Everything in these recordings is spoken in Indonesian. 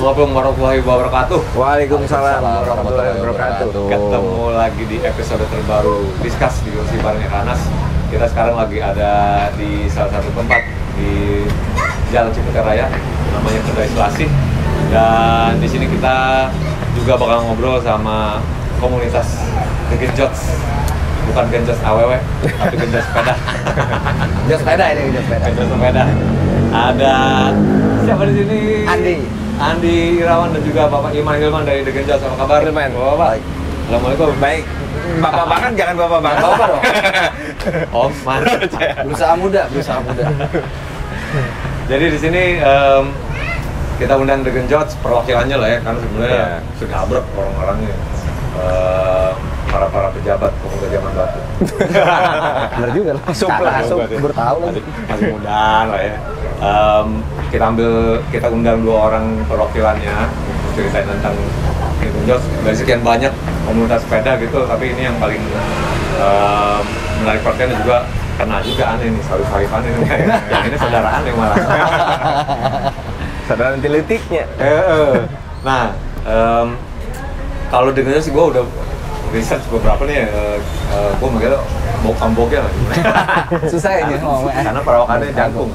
Assalamualaikum warahmatullahi wabarakatuh. Waalaikumsalam warahmatullahi wabarakatuh. Ketemu lagi di episode terbaru Discuss di Kursi Barengnya Kanas. Kita sekarang lagi ada di salah satu tempat di Jalan Cipete Raya, namanya Kedai Selasih. Dan di sini kita juga bakal ngobrol sama komunitas The Genjots. Bukan Genjots AWW, tapi Genjots sepeda. Genjots sepeda ini, Genjots sepeda. Genjots sepeda. Ada siapa di sini? Andi Irawan dan juga Bapak Iman Hilman dari The Genjots. Apa kabar? Hilman. Bapak. Assalamualaikum. Baik. Bapak bahkan jangan bapak banget. Bapak dong. Oh, mantap. Berusaha muda. Jadi di sini kita undang The Genjots perwakilannya lah ya, karena sebenarnya sudah abrek orang-orangnya. Para pejabat pemuda zaman batu. Benar juga lah. Asup bertahu lagi. Masih muda lah ya. Kita undang dua orang perwakilannya untuk ceritain tentang The Genjots. Dari sekian banyak komunitas sepeda gitu, tapi ini yang paling menarik perhatian dan juga kena juga aneh nih, sarif-sarifan ini. Yang ini saudaraan yang malah. Saudara tilitiknya. Nah, kalau The Genjots sih gue udah research beberapa nih, gue mikirnya bokam-boknya lah. Susah ya ngomongnya. Karena perawakannya jangkung.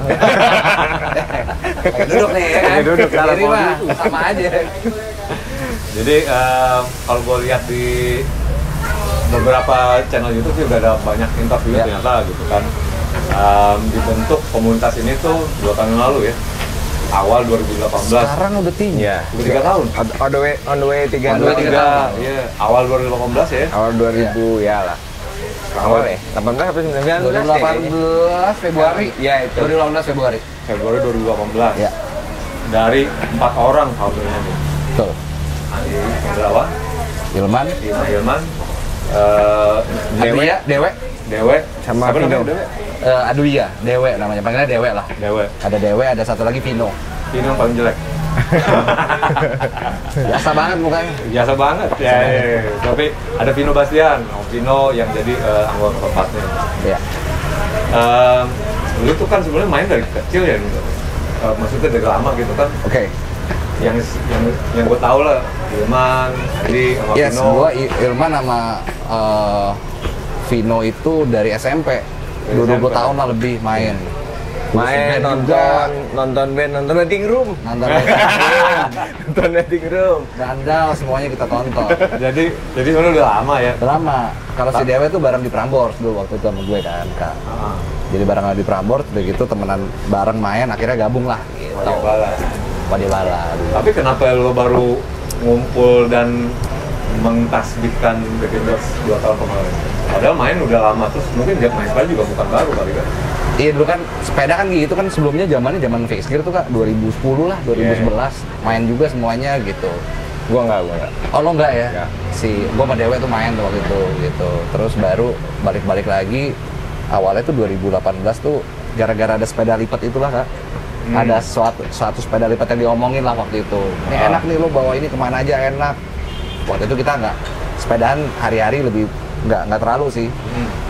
Duduk nih ya kan? Duduk, jadi mah sama aja. Jadi kalau gue lihat di beberapa channel YouTube sih udah ada banyak interview ternyata gitu kan. Dibentuk komunitas ini tuh 2 tahun yang lalu ya. Awal 2018. Sekarang udah tinggi. Iya. 3 tahun. On the way 3 tahun. Iya, awal 2018 ya. Awal 2000 ya lah. Awal ya? 18 atau 19? 2018 Februari. Iya, itu. 2018 Februari. Februari 2018. Ya. Dari 4 orang foundernya nih. Betul. Andi Indrawan, Hilman, Ima Hilman, Dewe, sama siapa Vino. namanya Dewe? Aduya, Dewe namanya. Panggilnya Dewe lah. Dewe. Ada Dewe, ada satu lagi Vino. Ini yang paling jelek. Biasa banget mukanya. Biasa banget. Ya. Tapi ada Vino Bastian, Vino yang jadi anggota keempatnya. Iya. Lu tuh kan sebenarnya main dari kecil ya, maksudnya dari lama gitu kan. Oke. Yang gue tahu lah, Hilman, Andi, sama Yes, Vino. gua Ilman sama Vino itu dari SMP. Dari 20 SMP. tahun lah lebih main. Main nonton band, nonton wedding room. Nonton wedding room. Dandal semuanya kita tonton. Jadi sebenarnya udah lama ya. Drama. Kalau si Dewe tuh bareng di Prambors dulu waktu itu sama gue kan, Kak. Jadi bareng di Prambors, udah gitu temenan bareng main, akhirnya gabung lah gitu. Wadibala. Tapi kenapa lo baru ngumpul dan mengtasbihkan The Genjots 2 tahun kemarin? Padahal main udah lama, terus mungkin main sepeda juga bukan baru kali kan? Iya dulu kan sepeda kan gitu kan sebelumnya zaman fix gear tuh Kak 2010 lah, 2011 main juga semuanya gitu. Gua enggak. Oh lo enggak ya? Enggak. Gua sama Dewe tuh main tuh waktu itu gitu. Terus baru balik lagi awalnya tuh 2018 tuh gara-gara ada sepeda lipat itulah Kak. Ada suatu sepeda lipat yang diomongin lah waktu itu. Ini enak nih lo bawa ini kemana aja enak. Waktu itu kita nggak sepedaan hari-hari, lebih nggak terlalu sih.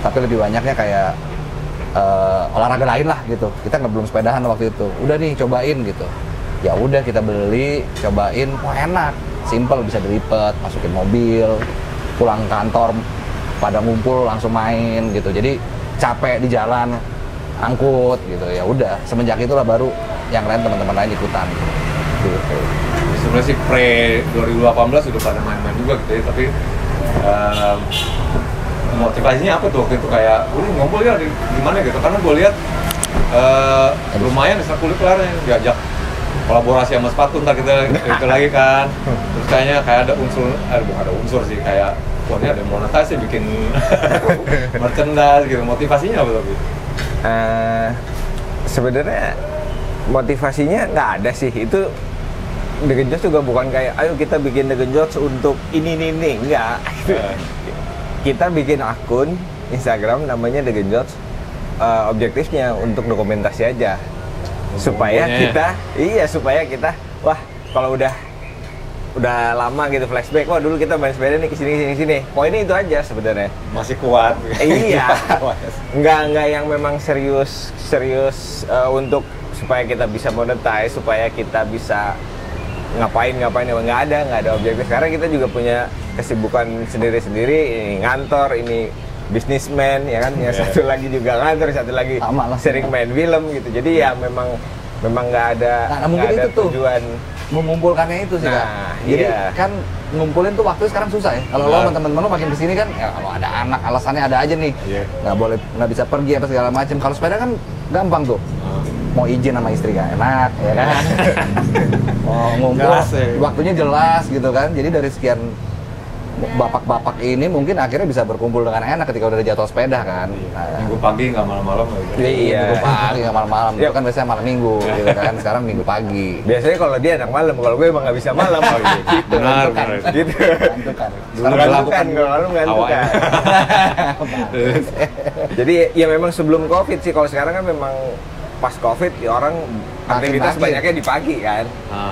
Tapi lebih banyaknya kayak olahraga lain lah gitu. Kita belum sepedahan waktu itu. Udah nih cobain gitu. Ya udah kita beli, cobain, wah enak, simple, bisa dilipat, masukin mobil, pulang kantor pada ngumpul langsung main gitu. Jadi capek di jalan, angkut gitu. Ya udah, semenjak itulah baru yang lain teman-teman lain ikutan. Gitu. Sebenarnya sih pre 2018 udah pada main-main juga gitu ya, tapi motivasinya apa tuh waktu itu kayak udah ngumpul ya gimana gitu, karena gue lihat lumayan ekstrakurikulernya, diajak kolaborasi sama sepatu, ntar kita itu lagi kan, terus kayaknya kayak ada unsur, bukan ada unsur sih, kayak wah ini ada monetasi bikin merchandise gitu. Motivasinya apa tuh? Sebenarnya motivasinya nggak ada sih. Itu The Genjots juga bukan kayak ayo kita bikin The Genjots untuk ini enggak. Kita bikin akun Instagram namanya The Genjots, objektifnya untuk dokumentasi aja. Supaya kita wah kalau udah lama gitu flashback, wah dulu kita main sepeda nih kesini. Poinnya itu aja sebenarnya. Masih kuat. Iya. Enggak yang memang serius untuk supaya kita bisa monetize, supaya kita bisa ngapain nggak ada objektif. Sekarang kita juga punya kesibukan sendiri-sendiri, ini ngantor, ini bisnismen ya kan, yang satu lagi juga ngantor, satu lagi sering main film gitu. Jadi ya memang nggak ada, mungkin ada itu tujuan mengumpulkannya itu sih Kak. Jadi kan ngumpulin tuh waktu sekarang susah ya. Kalau lo sama temen-temen lo makin kesini kan, ya kalau ada anak alasannya ada aja nih, nggak bisa pergi apa segala macam. Kalau sepeda kan gampang tuh. Mau izin sama istri gak enak, ya kan? Mau ngumpul, waktunya jelas gitu kan. Jadi dari sekian bapak-bapak ini mungkin akhirnya bisa berkumpul dengan enak ketika udah ada jadwal sepeda kan. Minggu pagi nggak malam-malam. Minggu pagi nggak malam-malam. Itu kan biasanya malam minggu, gitu kan. Sekarang minggu pagi. Biasanya kalau dia anak malam, kalau gue emang nggak bisa malam. Gitu. Benar. Gitu. Ngantukan. Kalau lu ngantukan. Jadi ya memang sebelum COVID sih. Kalau sekarang kan memang pas COVID ya orang aktivitas banyaknya di pagi kan.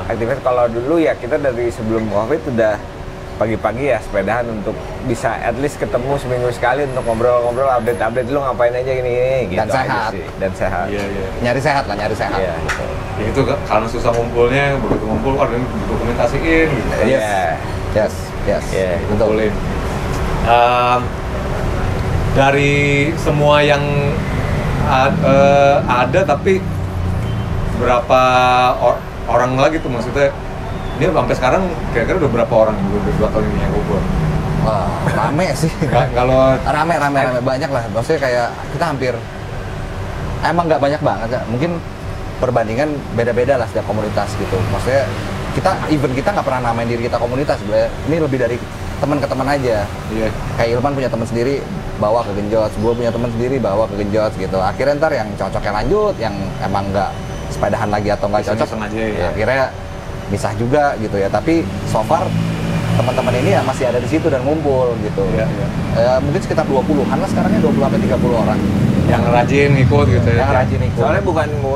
Aktivitas kalau dulu ya kita dari sebelum COVID udah pagi-pagi ya sepedahan untuk bisa at least ketemu seminggu sekali untuk ngobrol-ngobrol, update lu ngapain aja gini gitu. Dan sehat. Dan sehat. Iya. Nyari sehat. Iya. Gitu. Ya itu karena susah ngumpulnya, begitu ngumpul ada yang dokumentasiin gitu. Yes. Betul. Dari semua yang ada, tapi berapa orang lagi tuh maksudnya? Ini sampai sekarang kira-kira udah berapa orang udah 2 tahun ini yang ngumpul? Wah, rame sih. Kalau rame banyak lah. Maksudnya kayak kita hampir emang nggak banyak banget ya. Mungkin perbandingan beda-beda lah setiap komunitas gitu. Maksudnya kita nggak pernah namain diri kita komunitas sebenarnya. Ini lebih dari teman ke teman aja. Kayak Ilman punya teman sendiri bawa ke Genjots, gue punya teman sendiri bawa ke Genjots gitu. Akhirnya ntar yang cocoknya lanjut, yang emang nggak sepedahan lagi atau nggak cocok, akhirnya misah juga gitu ya. Tapi so far teman-teman ini ya masih ada di situ dan ngumpul gitu. Mungkin sekitar 20-an lah sekarangnya, 20-30 orang yang rajin ikut gitu ya. Yang rajin ikut. Soalnya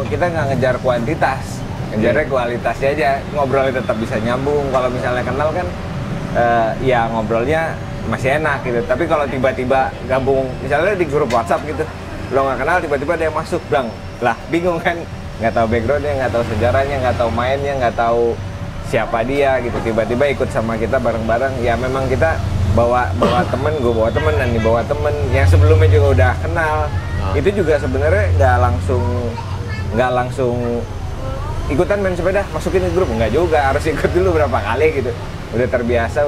kita nggak ngejar kuantitas, ngejarnya kualitasnya aja. Ngobrolnya tetap bisa nyambung. Kalau misalnya kenal kan ya ngobrolnya masih enak gitu. Tapi kalau tiba-tiba gabung misalnya di grup WhatsApp gitu, lo nggak kenal tiba-tiba ada yang masuk, bang lah bingung kan, nggak tahu backgroundnya, nggak tahu sejarahnya, nggak tahu mainnya, nggak tahu siapa dia gitu, tiba-tiba ikut sama kita bareng-bareng. Ya memang kita bawa temen, gue bawa temen, dan dibawa temen yang sebelumnya juga udah kenal. Itu juga sebenarnya nggak langsung ikutan main sepeda masukin ke grup, nggak juga, harus ikut dulu berapa kali gitu. Udah terbiasa,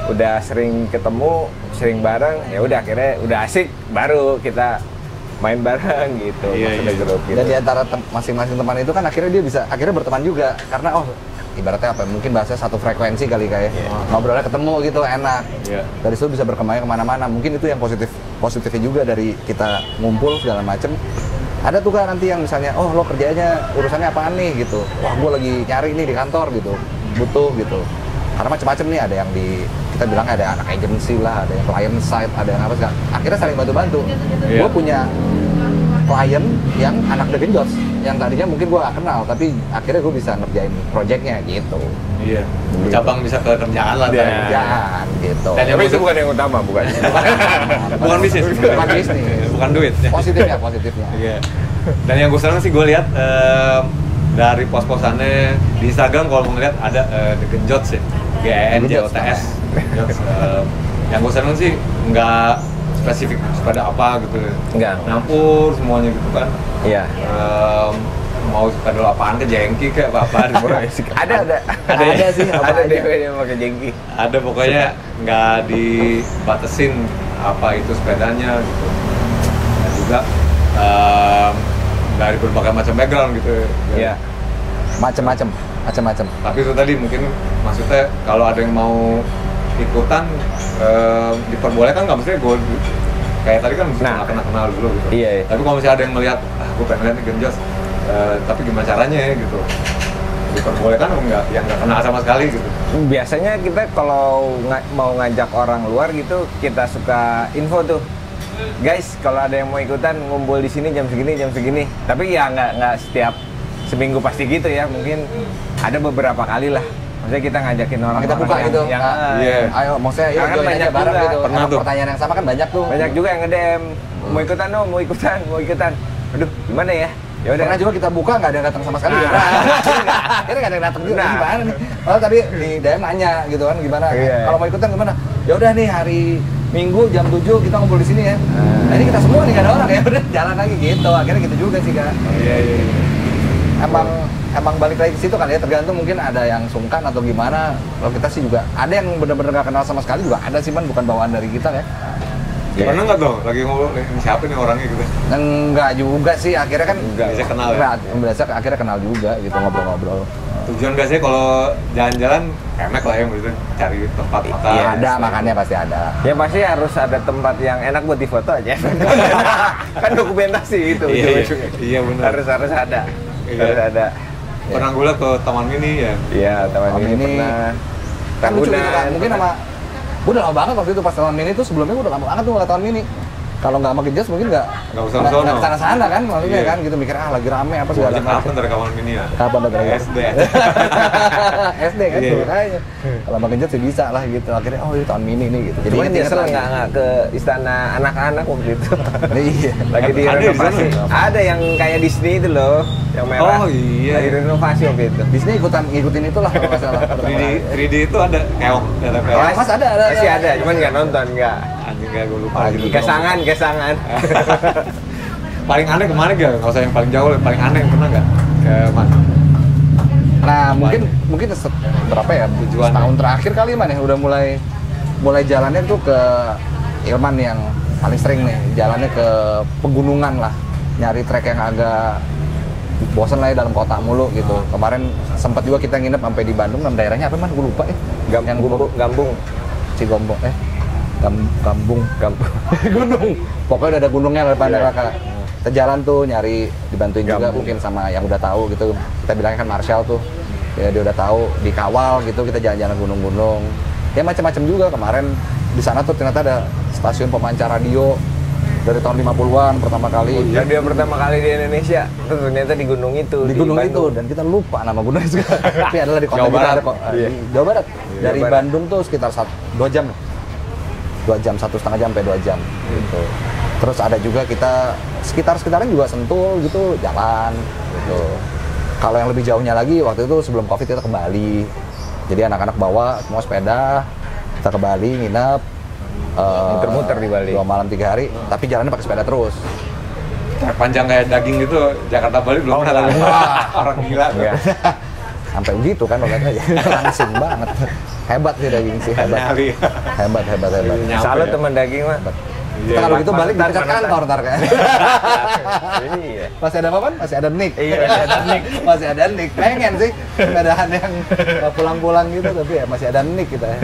udah sering ketemu, sering bareng, ya udah akhirnya udah asik, baru kita main bareng gitu. Grup gitu. Dan di antara masing-masing teman itu kan akhirnya dia bisa berteman juga karena ibaratnya apa? Mungkin bahasa satu frekuensi kali kayak ngobrolnya ketemu gitu enak. Dari situ bisa berkembang kemana-mana. Mungkin itu yang positifnya juga dari kita ngumpul segala macem. Ada tuh kan nanti yang misalnya, lo kerjanya urusannya apaan nih gitu. Wah, gue lagi nyari nih di kantor gitu, butuh gitu. Karena macam-macam nih, ada yang kita bilang ada anak agency lah, ada yang client side, ada yang apa sih. Akhirnya saling bantu-bantu. Gue punya klien yang anak The Genjots, yang tadinya mungkin gue gak kenal, tapi akhirnya gue bisa ngerjain projectnya gitu. Cabang bisa ke kerjaan lah. Kerjaan gitu. Dan tapi itu bukan yang utama, bukan. Bukan bisnis. Bukan bisnis. Bukan duit. Positifnya. Dan yang gue senang sih gue lihat dari pos-posannya di Instagram, kalau mau ngeliat ada The Genjots ya, GENJOTS. Yang gue seneng sih nggak spesifik sepeda apa gitu, nyampur semuanya gitu kan. Mau sepeda apaan, ke jengki kayak apa ada sih, ada yang pakai jengki. Ada, pokoknya nggak dibatesin apa itu sepedanya gitu. Dan juga dari berbagai macam background gitu. Macam-macam. Tapi itu tadi mungkin maksudnya kalau ada yang mau ikutan diperbolehkan, nggak mesti gue kayak tadi kan mesti kenal dulu gitu. Tapi kalau misalnya ada yang melihat, gue pengen lihat nih Genjots, tapi gimana caranya ya gitu, diperbolehkan atau enggak? Yang nggak kenal sama sekali gitu. Biasanya kita kalau mau ngajak orang luar gitu, kita suka info tuh, guys, kalau ada yang mau ikutan ngumpul di sini jam segini. Tapi ya nggak setiap seminggu pasti gitu ya, mungkin ada beberapa kali lah. Maksudnya kita ngajakin orang kita buka gitu. Ayo, maksudnya yuk join aja bareng gitu. Pernah tuh. Pertanyaan yang sama kan banyak tuh. Banyak juga yang nge-DM, mau ikutan. Aduh, gimana ya? Ya udah. Pernah juga kita buka nggak ada yang datang sama sekali. Ya. Akhirnya nggak ada yang datang juga. Nah. Gimana nih? Kalau tadi di DM nanya gitu kan gimana? Iya. Kalau mau ikutan gimana? Ya udah nih hari Minggu jam 7 kita ngumpul di sini ya. Nah ini kita semua nih nggak ada orang ya udah jalan lagi gitu. Akhirnya gitu juga sih kak. Iya. Emang balik lagi ke situ kan ya, tergantung mungkin ada yang sungkan atau gimana. Kalau kita sih juga ada yang benar-benar nggak kenal sama sekali juga ada sih, man, bukan bawaan dari kita ya. Pernah nggak tuh lagi ngobrol ini siapa nih orangnya gitu? Enggak juga sih, akhirnya kan Bisa kenal ya? enggak, biasa akhirnya kenal juga gitu, ngobrol-ngobrol. Tujuan biasanya kalau jalan-jalan enak lah ya maksudnya cari tempat makan. Iya ada, makannya pasti ada. Ya pasti harus ada tempat yang enak buat difoto aja. Kan dokumentasi itu. Iya, ujung-ujungnya. iya benar. Harus ada. Iya. Harus ada. Pernah gue liat ke Taman Mini ya. Iya, Taman Taman Mini Mini. pernah. Kan lucu gitu kan, Ragunan, mungkin sama gue udah lama banget waktu itu pas Taman Mini tuh, sebelumnya gue udah lama banget tuh nggak Taman Mini. Kalau nggak sama Genjas mungkin nggak usah ke sono. nggak kesana-sana kan, maksudnya Iya. kan gitu mikir lagi rame apa segala Jam macam. kapan dari Taman Mini ya? Kapan dari SD. SD kan Iya. tuh makanya. Kalau sama Genjas sih bisa lah gitu. Akhirnya oh ini Taman Mini nih gitu. Jadi inget-inget nyesel lagi. nggak ke istana anak-anak waktu itu. Iya. Lagi Ada di direnovasi. sana? Ada yang kayak Disney itu loh, yang merah. Oh, iya. Lagi direnovasi waktu itu. Disney ngikutin itulah kalau nggak salah. 3D itu ada keong, ada keong. Oh, Mas ada. Masih ada, cuman nggak nonton, nggak. Anjing kayak gue lupa Oh, gitu. Kesangan. Paling aneh kemana gak? Nggak usah yang paling jauh, paling aneh yang pernah nggak? Ke mana? Nah, mungkin berapa ya? Tujuannya. Setahun terakhir kali man ya udah mulai jalannya tuh ke Ilman yang paling sering nih. Jalannya ke pegunungan lah. Nyari trek yang agak bosan lah ya dalam kota mulu gitu. Kemarin sempat juga kita nginep sampai di Bandung, nama daerahnya apa man? Gue lupa ya. Yang Gambung. Cigombong Gambung gunung. Pokoknya udah ada gunungnya lah depan kakak. Kita jalan tuh nyari, dibantuin juga Gambung. mungkin sama yang udah tahu gitu. Kita bilangnya kan Marshall tuh. Ya dia udah tahu, dikawal gitu, kita jalan-jalan gunung-gunung. Ya macam-macam juga kemarin di sana tuh ternyata ada stasiun pemancar radio dari tahun 50-an pertama kali. Dan dia pertama kali di Indonesia, tuh ternyata di gunung itu. Di gunung itu, Bandung. dan kita lupa nama gunungnya juga. Tapi adalah di kota Jawa kita Barat. ada kok. Iya. Di Jawa Barat. Iya, Dari Jawa Barat. Bandung tuh sekitar 2 jam. 2 jam, 1,5 jam sampai 2 jam gitu. Terus ada juga kita sekitar-sekitaran juga Sentul gitu, jalan gitu. Kalau yang lebih jauhnya lagi waktu itu sebelum Covid kita ke Bali. Jadi anak-anak bawa semua sepeda, kita ke Bali nginep. Muter-muter di Bali. 2 malam 3 hari, tapi jalannya pakai sepeda terus. Panjang kayak daging gitu, Jakarta Bali belum pernah. Orang gila tuh. Enggak. Sampai begitu kan makanya langsung banget. Hebat sih daging sih, hebat. Nyari. Hebat. Nyampe Salut ya. teman daging mah. Kita kalau gitu balik Mantan, dekat mantan. kantor ntar kan. Iya. Masih ada apa, Pan? Masih ada Nick. Iya, masih ada Nick. Masih ada Nick. Pengen sih keadaan yang pulang-pulang gitu, tapi ya masih ada Nick kita ya.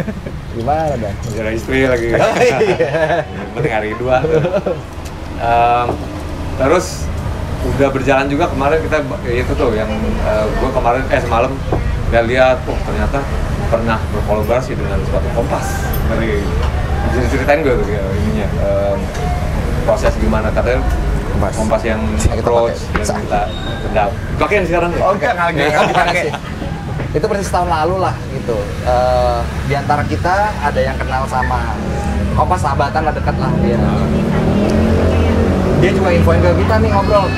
Gimana dan? Masih ada istri lagi. Oh, iya. Yang penting hari kedua. Terus udah berjalan juga kemarin kita ya itu tuh yang gue kemarin semalam udah lihat, oh ternyata pernah berkolaborasi dengan suatu Kompas. Dari bisa ceritain gue tuh kayak ininya proses gimana katanya Kompas yang kita approach pakai. yang kita sedap. Pakai yang sekarang Oh enggak, nggak dipakai. Itu persis tahun lalu lah gitu. Di antara kita ada yang kenal sama Kompas, sahabatan lah, dekat lah dia. Dia juga infoin ke kita nih ngobrol,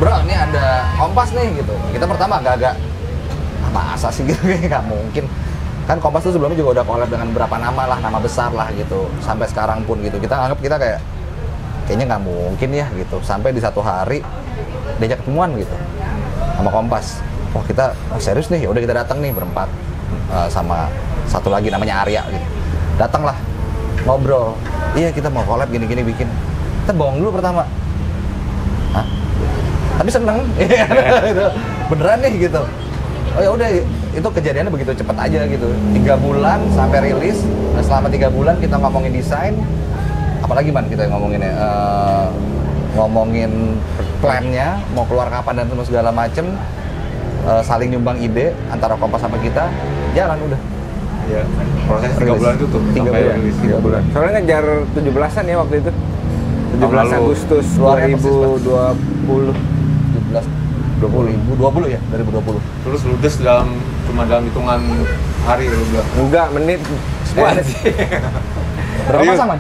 bro ini ada Kompas nih gitu. Kita pertama agak-agak masa sih gitu, nggak mungkin. Kan Kompas tuh sebelumnya juga udah collab dengan beberapa nama lah, nama besar lah gitu. Sampai sekarang pun gitu, kita anggap kita kayaknya nggak mungkin ya gitu. Sampai di satu hari diajak ketemuan gitu sama Kompas. Wah kita serius nih, udah kita datang nih berempat sama satu lagi namanya Arya gitu. Datanglah ngobrol. Iya kita mau collab gini-gini bikin. Kita bohong dulu pertama. Hah? Tapi seneng. Gitu. Beneran nih gitu. Oh ya udah itu kejadiannya begitu cepet aja gitu. 3 bulan sampai rilis. Nah, selama 3 bulan kita ngomongin desain. Apalagi man kita ngomonginnya ngomongin plannya mau keluar kapan dan semua segala macem. Saling nyumbang ide antara Kompas sama kita, jalan udah. Iya. Proses 3 Rilis. bulan itu tuh 3 sampai bulan. rilis. 3 bulan. Soalnya ngejar 17-an ya waktu itu. 17 Tahun lalu. Agustus Keluarnya persis, 2020. 20 ya 2020. Terus ludes cuma dalam hitungan hari lu bilang. Enggak, menit. Berapa Serius? pasang man?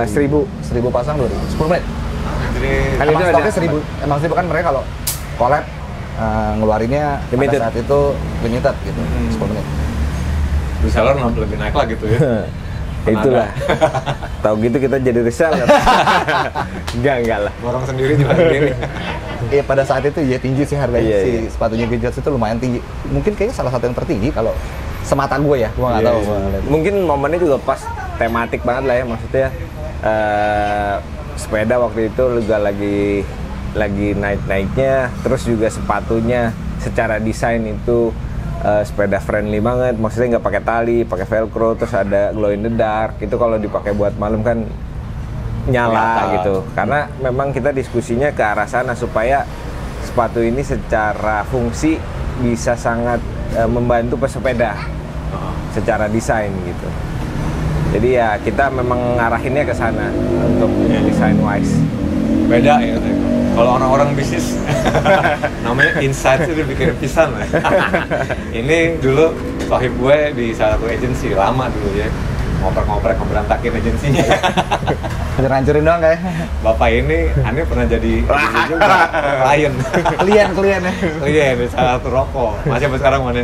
1000. 1000 pasang 2000. 10 menit. Jadi Kan Emang itu stoknya ada- 1000, emang 1000 kan mereka kalau collab ngeluarinnya Limited. pada saat itu limited gitu, 10 menit. reseller lebih naik lah gitu ya. Itulah. Tahu gitu kita jadi reseller. Enggak lah. Borong sendiri juga sendiri. Iya pada saat itu ya tinggi sih harganya Iya, si iya. sepatunya Genjot itu lumayan tinggi. Mungkin kayaknya salah satu yang tertinggi kalau semata gue ya, gue nggak Iya, tahu. iya. Gua ngeliat. Mungkin momennya juga pas tematik banget lah ya, maksudnya sepeda waktu itu juga lagi naik-naiknya, terus juga sepatunya secara desain itu sepeda friendly banget, maksudnya nggak pakai tali, pakai velcro, terus ada glow in the dark. Itu kalau dipakai buat malam kan nyala Kelihatan. gitu. Karena memang kita diskusinya ke arah sana supaya sepatu ini secara fungsi bisa sangat membantu pesepeda secara desain gitu. Jadi ya kita memang ngarahinnya ke sana untuk desain wise. Beda ya. Kalau orang-orang bisnis namanya insight itu dibikin pisan lah. Ini dulu sahib gue di salah satu agensi lama dulu ya. Ngoprek-ngoprek ngeberantakin agensinya. Hancur-hancurin doang kayak. Bapak ini aneh pernah jadi agensi juga klien. Klien ya. Klien di salah satu rokok. Masih sampai sekarang mana?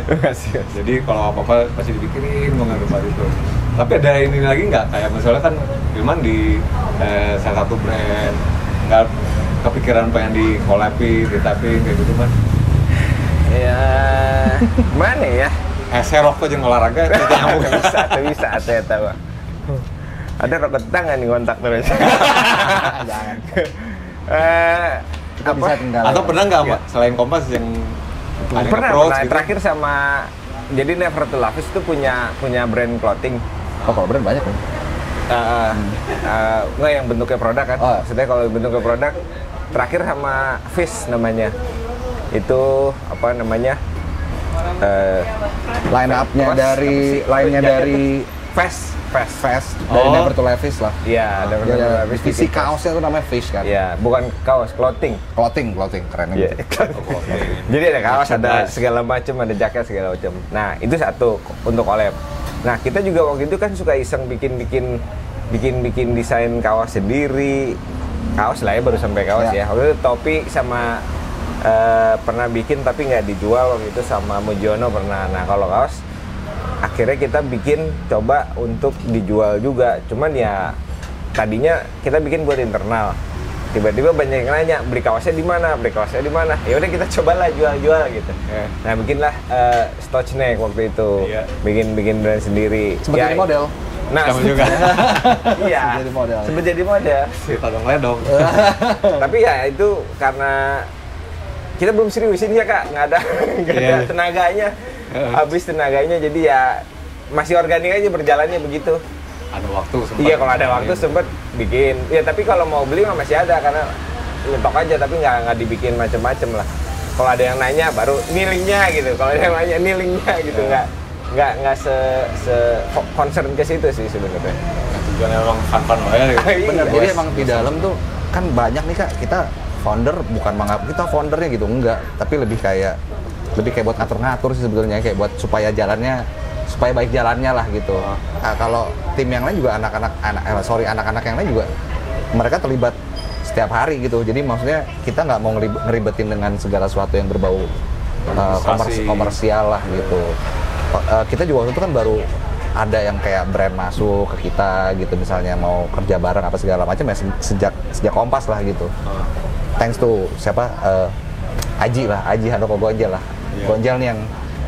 Jadi kalau apa-apa pasti dipikirin banget tempat itu. Tapi ada ini lagi nggak? Kayak misalnya kan Ilman di salah satu brand nggak kepikiran pengen di collabin, ditapin kayak gitu kan? Ya mana ya? Serok aja olahraga itu nyambung. bisa saya tahu. Ada rokok tangan nih kontak terus. Jangan. Kita Apa? bisa tinggal. Atau pernah nggak Mbak selain Kompas yang ada Pernah, approach pernah. gitu? Terakhir sama jadi Never to Lavish itu punya brand clothing. Oh, kalau brand banyak kan? Nggak yang bentuknya produk kan? Oh. Maksudnya kalau bentuknya produk, terakhir sama Fish namanya. Itu apa namanya? Line up-nya Apa? dari Apa sih? line-nya Jaketnya dari Fast. Fast dari Oh. Never to Levi's lah. Iya, Never to Ya, Lavish. divisi kaosnya tuh namanya Fish kan. Iya, bukan kaos, clothing. Clothing keren Iya. gitu. Jadi ada kaos, ada Merchandise. segala macam, ada jaket segala macam. Nah, itu satu untuk collab. Nah, kita juga waktu itu kan suka iseng bikin desain kaos sendiri. Kaos lah ya, baru sampai kaos Ya. ya. Waktu itu topi sama pernah bikin tapi nggak dijual waktu itu sama Mujiono pernah. Nah, kalau kaos akhirnya kita bikin coba untuk dijual juga. Cuman ya tadinya kita bikin buat internal. Tiba-tiba banyak yang nanya, beli kaosnya di mana? Beli kaosnya di mana? Ya udah kita cobalah jual-jual gitu. Ya. Nah, bikinlah Stochneck waktu itu. Iya. Bikin brand sendiri. Sempet jadi model. Nah, Kamu juga. iya. Sempet jadi model. Sempet jadi model. Si todong ledong. Tapi ya itu karena kita belum seriusin ya Kak, nggak ada Iya. tenaganya. Habis tenaganya jadi ya masih organik aja berjalannya begitu. Ada waktu sempat. Iya, kalau ada waktu sempet bikin. Ya tapi kalau mau beli mah masih ada karena nyetok aja tapi nggak dibikin macem-macem lah. Kalau ada yang nanya baru nilingnya gitu. Kalau ada yang nanya nilingnya gitu nggak se concern ke situ sih sebenarnya. Tujuannya emang fun-fun aja gitu. Bener, Iya, jadi bos. emang di dalam tuh kan banyak nih Kak, kita founder bukan menganggap kita foundernya gitu, enggak, tapi lebih kayak buat ngatur-ngatur sih sebenarnya, kayak buat supaya baik jalannya lah gitu. Nah, kalau tim yang lain juga anak-anak yang lain juga mereka terlibat setiap hari gitu. Jadi maksudnya kita nggak mau ngeribetin dengan segala sesuatu yang berbau Administrasi. komersial lah gitu. Kita juga waktu itu kan baru ada yang kayak brand masuk ke kita gitu, misalnya mau kerja bareng apa segala macam ya sejak Kompas lah gitu. Thanks to siapa Aji Handoko Gonjal lah. Iya. Gonjal nih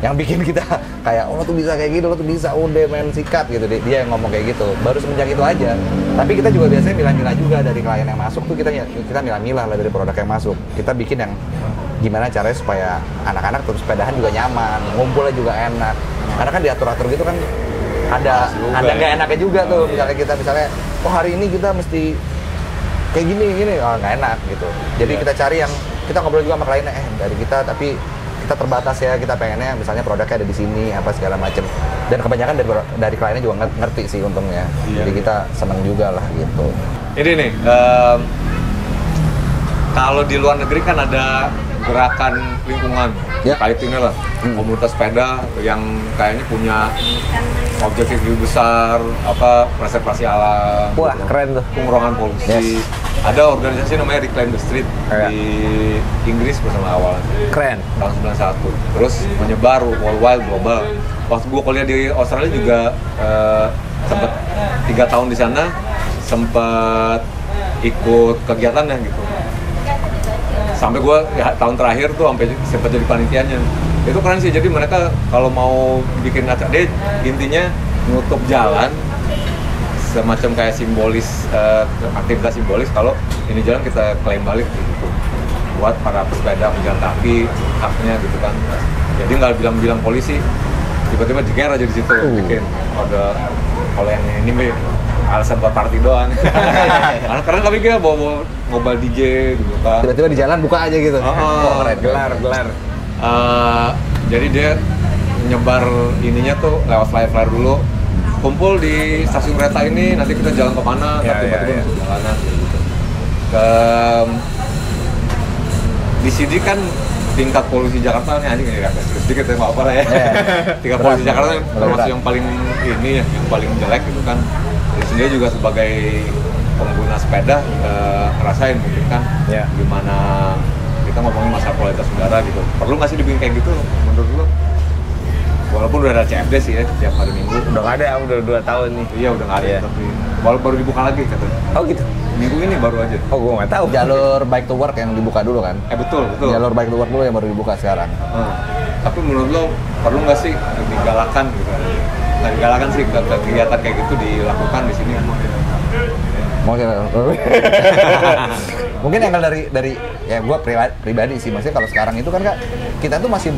yang bikin kita kayak lo tuh bisa kayak gitu, lo tuh bisa udah main sikat gitu. Dia yang ngomong kayak gitu. Baru semenjak itu aja. Tapi kita juga biasanya milah-milah juga dari klien yang masuk tuh kita milah-milah lah dari produk yang masuk. Kita bikin yang gimana caranya supaya anak-anak terus sepedahan juga nyaman, ngumpulnya juga enak. Karena kan diatur-atur gitu kan ada nggak enaknya juga tuh. Misalnya oh hari ini kita mesti kayak gini, oh nggak enak gitu. Jadi kita cari yang kita ngobrol juga sama kliennya, dari kita tapi kita terbatas ya, kita pengennya misalnya produknya ada di sini apa segala macem. Dan kebanyakan dari kliennya juga ngerti sih untungnya. Iya. Jadi kita seneng juga lah gitu. Ini nih, kalau di luar negeri kan ada gerakan lingkungan. Ya. Kait ini lah, komunitas sepeda yang kayaknya punya objektif lebih besar, apa preservasi alam. Wah, gitu. keren tuh. Pengurangan polusi. Ada organisasi namanya Reclaim the Street Ya. di Inggris bersama awalnya. Keren. Tahun 91. Terus menyebar worldwide, global. Waktu gua kuliah di Australia juga sempet 3 tahun di sana, sempet ikut kegiatannya gitu. Sampai gua ya, tahun terakhir tuh sampai sempat jadi panitianya. Itu keren sih. Jadi mereka kalau mau bikin acara, dia intinya nutup jalan semacam kayak simbolis, aktivitas simbolis kalau ini jalan kita klaim balik gitu buat para pesepeda, pejalan kaki, haknya gitu kan. Jadi nggak bilang polisi, tiba-tiba jeger aja di situ bikin ada kalau yang ini nih alasan buat party doang. Karena kami kira bawa mobile DJ gitu kan. Tiba-tiba di jalan buka aja gitu. Oh, Keren. Gelar. Jadi dia nyebar ininya tuh lewat flyer dulu, kumpul di stasiun kereta ini, nanti kita jalan kemana, Ya, tiba-tiba ya. masuk jalanan gitu. Di sini kan tingkat polusi Jakarta nih anjing ya sedikit ya apa lah ya. Tingkat polusi Jakarta termasuk yang paling ini ya, yang paling jelek gitu kan. Di sini juga sebagai pengguna sepeda ngerasain mungkin kan Ya. gimana kita ngomongin masalah kualitas udara gitu. Perlu nggak sih dibikin kayak gitu menurut lu? Walaupun udah ada CFD sih ya tiap hari Minggu. Udah nggak ada, udah 2 tahun nih. Iya udah nggak ada, Iya. tapi baru dibuka lagi katanya. Oh gitu. Minggu ini baru aja. Oh, gua nggak tahu. Jalur bike to work yang dibuka dulu kan. Betul. Jalur bike to work dulu yang baru dibuka sekarang. Tapi menurut lo perlu nggak sih digalakan gitu? Nggak digalakan sih kegiatan kayak gitu dilakukan di sini. Mau mungkin yang dari ya gue pribadi sih, maksudnya kalau sekarang itu kan Kak, kita tuh masih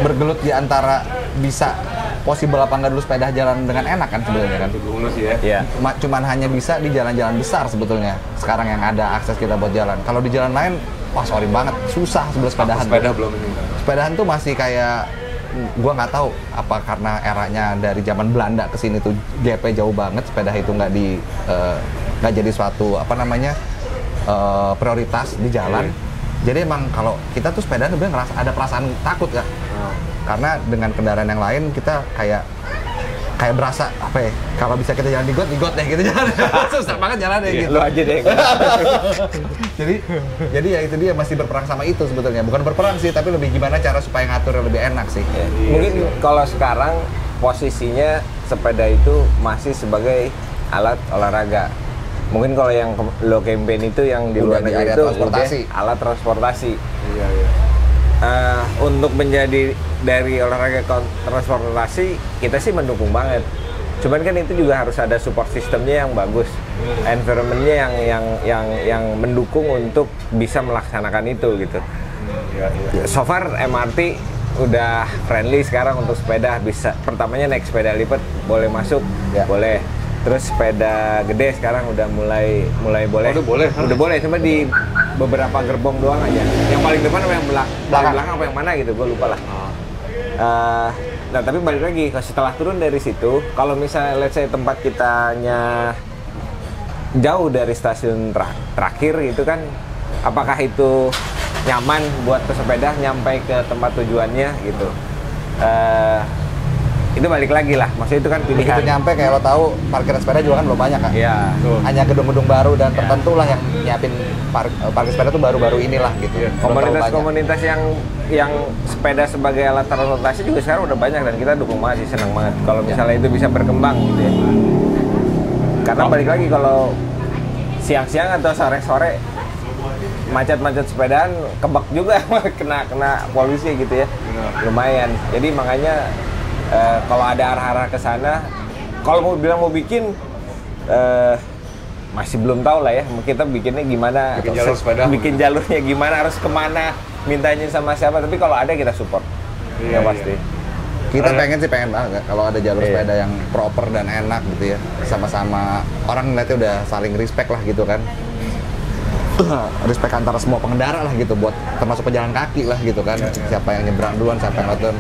bergelut di antara bisa possible apa nggak dulu sepeda jalan dengan enak kan sebenarnya kan. Dulu sih ya. Iya. Cuman hanya bisa di jalan-jalan besar sebetulnya sekarang yang ada akses kita buat jalan. Kalau di jalan lain, wah sorry banget, susah sebelah sepedahan. Sepeda belum ini. Sepedahan tuh masih kayak gua nggak tahu apa karena eranya dari zaman Belanda ke sini tuh gap-nya jauh banget, sepeda itu nggak jadi suatu apa namanya prioritas di jalan. Jadi emang kalau kita tuh sepeda sebenarnya ngerasa ada perasaan takut ya. Karena dengan kendaraan yang lain kita kayak berasa apa ya, kalau bisa kita jalan di got deh gitu jalan. Susah banget jalan deh gitu. Lu aja deh. Jadi ya itu dia masih berperang sama itu sebetulnya. Bukan berperang sih, tapi lebih gimana cara supaya ngatur yang lebih enak sih. Mungkin kalau sekarang posisinya sepeda itu masih sebagai alat olahraga. Mungkin kalau yang lo campaign itu yang di Udah luar di negeri area itu transportasi. udah alat transportasi. Iya. Untuk menjadi dari olahraga transportasi kita sih mendukung banget. Cuman kan itu juga harus ada support sistemnya yang bagus, environmentnya yang mendukung untuk bisa melaksanakan itu gitu. Iya. So far MRT udah friendly sekarang untuk sepeda, bisa pertamanya naik sepeda lipat boleh masuk, Ya. boleh. Terus sepeda gede sekarang udah mulai boleh. Oh, udah boleh. Udah boleh, cuma di beberapa gerbong doang aja. Yang paling depan apa yang belakang apa yang mana gitu, gue lupa lah. Nah tapi balik lagi, setelah turun dari situ, kalau misalnya let's say tempat kitanya jauh dari stasiun terakhir gitu kan, apakah itu nyaman buat pesepeda nyampe ke tempat tujuannya gitu? Itu balik lagi lah, maksudnya itu kan pilihan. Begitu nyampe kayak lo tahu parkir sepeda juga kan belum banyak kan. Iya. Hanya gedung-gedung baru dan tertentu lah yang nyiapin parkir sepeda tuh baru-baru inilah gitu. Belum terlalu banyak. Komunitas-komunitas yang sepeda sebagai alat transportasi juga sekarang udah banyak dan kita dukung banget sih, senang banget kalau misalnya itu bisa berkembang gitu ya. Karena balik lagi kalau siang-siang atau sore-sore macet-macet sepedaan kebak juga kena polusi gitu ya. Lumayan. Jadi makanya kalau ada arah-arah ke sana, kalau mau bikin masih belum tahu lah ya, kita bikinnya gimana, Bikin jalur sepeda. bikin jalurnya gimana, harus kemana, mintanya sama siapa, tapi kalau ada kita support. Iya, Ya pasti. Kita pengen banget kalau ada jalur Iya. sepeda yang proper dan enak gitu ya. Sama-sama orang ngeliatnya udah saling respect lah gitu kan. Respect antara semua pengendara lah gitu, buat termasuk pejalan kaki lah gitu kan. Siapa yang nyebrang duluan, siapa yang nonton.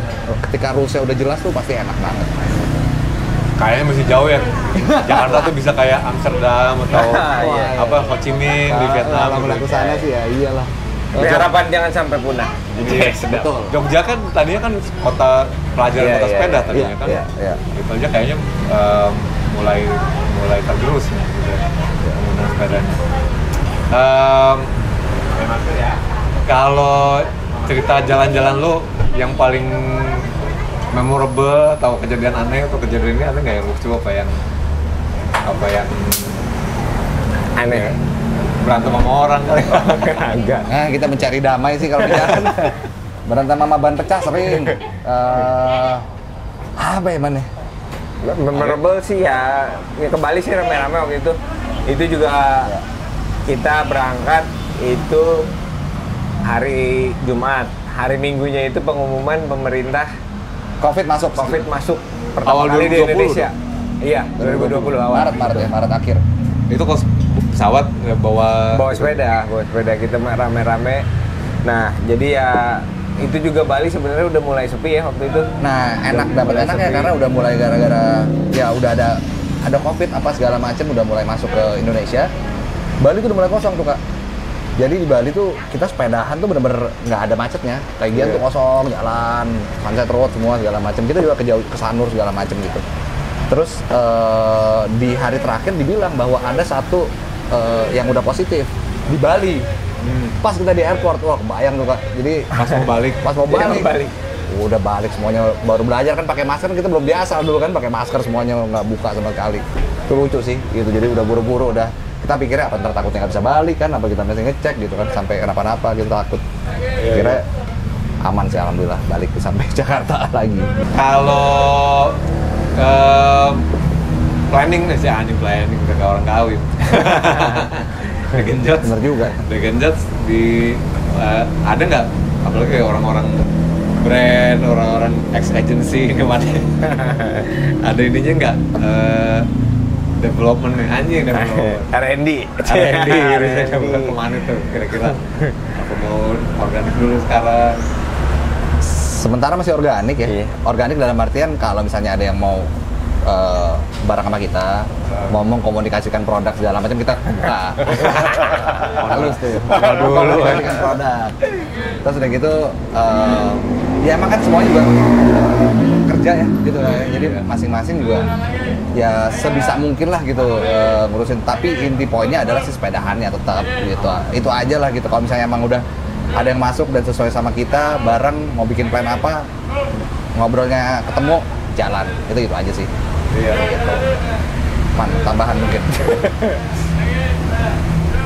Ketika rulesnya udah jelas tuh pasti enak banget. Kayaknya masih jauh ya. Jakarta tuh bisa kayak Amsterdam atau Iya. apa Ho Chi Minh di Vietnam. Kalau ke sana sih ya iyalah. harapan jangan sampai punah. Iya, betul. Jogja kan tadinya kan kota pelajaran, Iya, kota iya, sepeda iya, tadinya kan. Iya. Itu aja kayaknya mulai tergerus ya, gitu ya, penggunaan sepedanya. Kalau cerita jalan-jalan lo yang paling memorable atau kejadian aneh atau kejadian ini ada nggak yang lucu apa yang Aneh. berantem sama orang kali? Agak. Nah, kita mencari damai sih kalau di jalan. Berantem sama ban pecah sering. Apa ya mana? Memorable sih ya ke Bali sih rame-rame waktu itu. Itu juga kita berangkat itu hari Jumat. Hari Minggunya itu pengumuman pemerintah Covid masuk. Covid masuk pertama Awal kali di 2020 Indonesia. Iya, 2020 awal. Maret akhir. Itu kos pesawat bawa Bawa sepeda kita rame-rame. Nah, jadi ya itu juga Bali sebenarnya udah mulai sepi ya waktu itu. Nah, enak dapat mulai enak ya sepi. karena udah mulai gara-gara ya udah ada Covid apa segala macam udah mulai masuk ke Indonesia. Bali tuh udah mulai kosong tuh, Kak. Jadi di Bali tuh kita sepedahan tuh bener-bener nggak ada macetnya. Lagian tuh kosong, jalan, Sunset Road semua segala macam. Kita juga ke Sanur segala macam gitu. Terus di hari terakhir dibilang bahwa ada satu yang udah positif di Bali. Pas kita di airport, wah kebayang tuh, Kak. Jadi pas mau balik. Iya, balik. Udah balik semuanya, baru belajar kan pakai masker, kita belum biasa dulu kan pakai masker semuanya nggak buka sama sekali. Itu lucu sih gitu. Jadi udah buru-buru udah kita pikirnya apa ntar takutnya nggak bisa balik kan, apa kita masih ngecek gitu kan sampai kenapa-napa kita takut. Kira aman sih alhamdulillah balik sampai Jakarta lagi. Kalau planning nih sih planning udah kayak orang kawin. Degenjot. Bener juga. Degenjot di ada nggak? Apalagi kayak orang-orang brand, orang-orang ex agency kemana? Ada ininya nggak? Development nih anjing kan R&D biasanya bukan kemana tuh kira-kira aku mau organik dulu sekarang. Sementara masih organik ya. Iya. Organik dalam artian kalau misalnya ada yang mau barang sama kita, mau mengkomunikasikan produk segala macam kita buka. Halus tuh. Komunikasikan produk. Terus udah gitu, ya emang kan semuanya juga kerja ya gitu lah. Jadi masing-masing juga ya sebisa mungkin lah gitu ngurusin. Tapi inti poinnya adalah si sepedahannya tetap gitu. Itu aja lah gitu. Kalau misalnya emang udah ada yang masuk dan sesuai sama kita, bareng mau bikin plan apa, ngobrolnya ketemu, jalan. Itu aja sih. Iya. Gitu. Tambahan mungkin.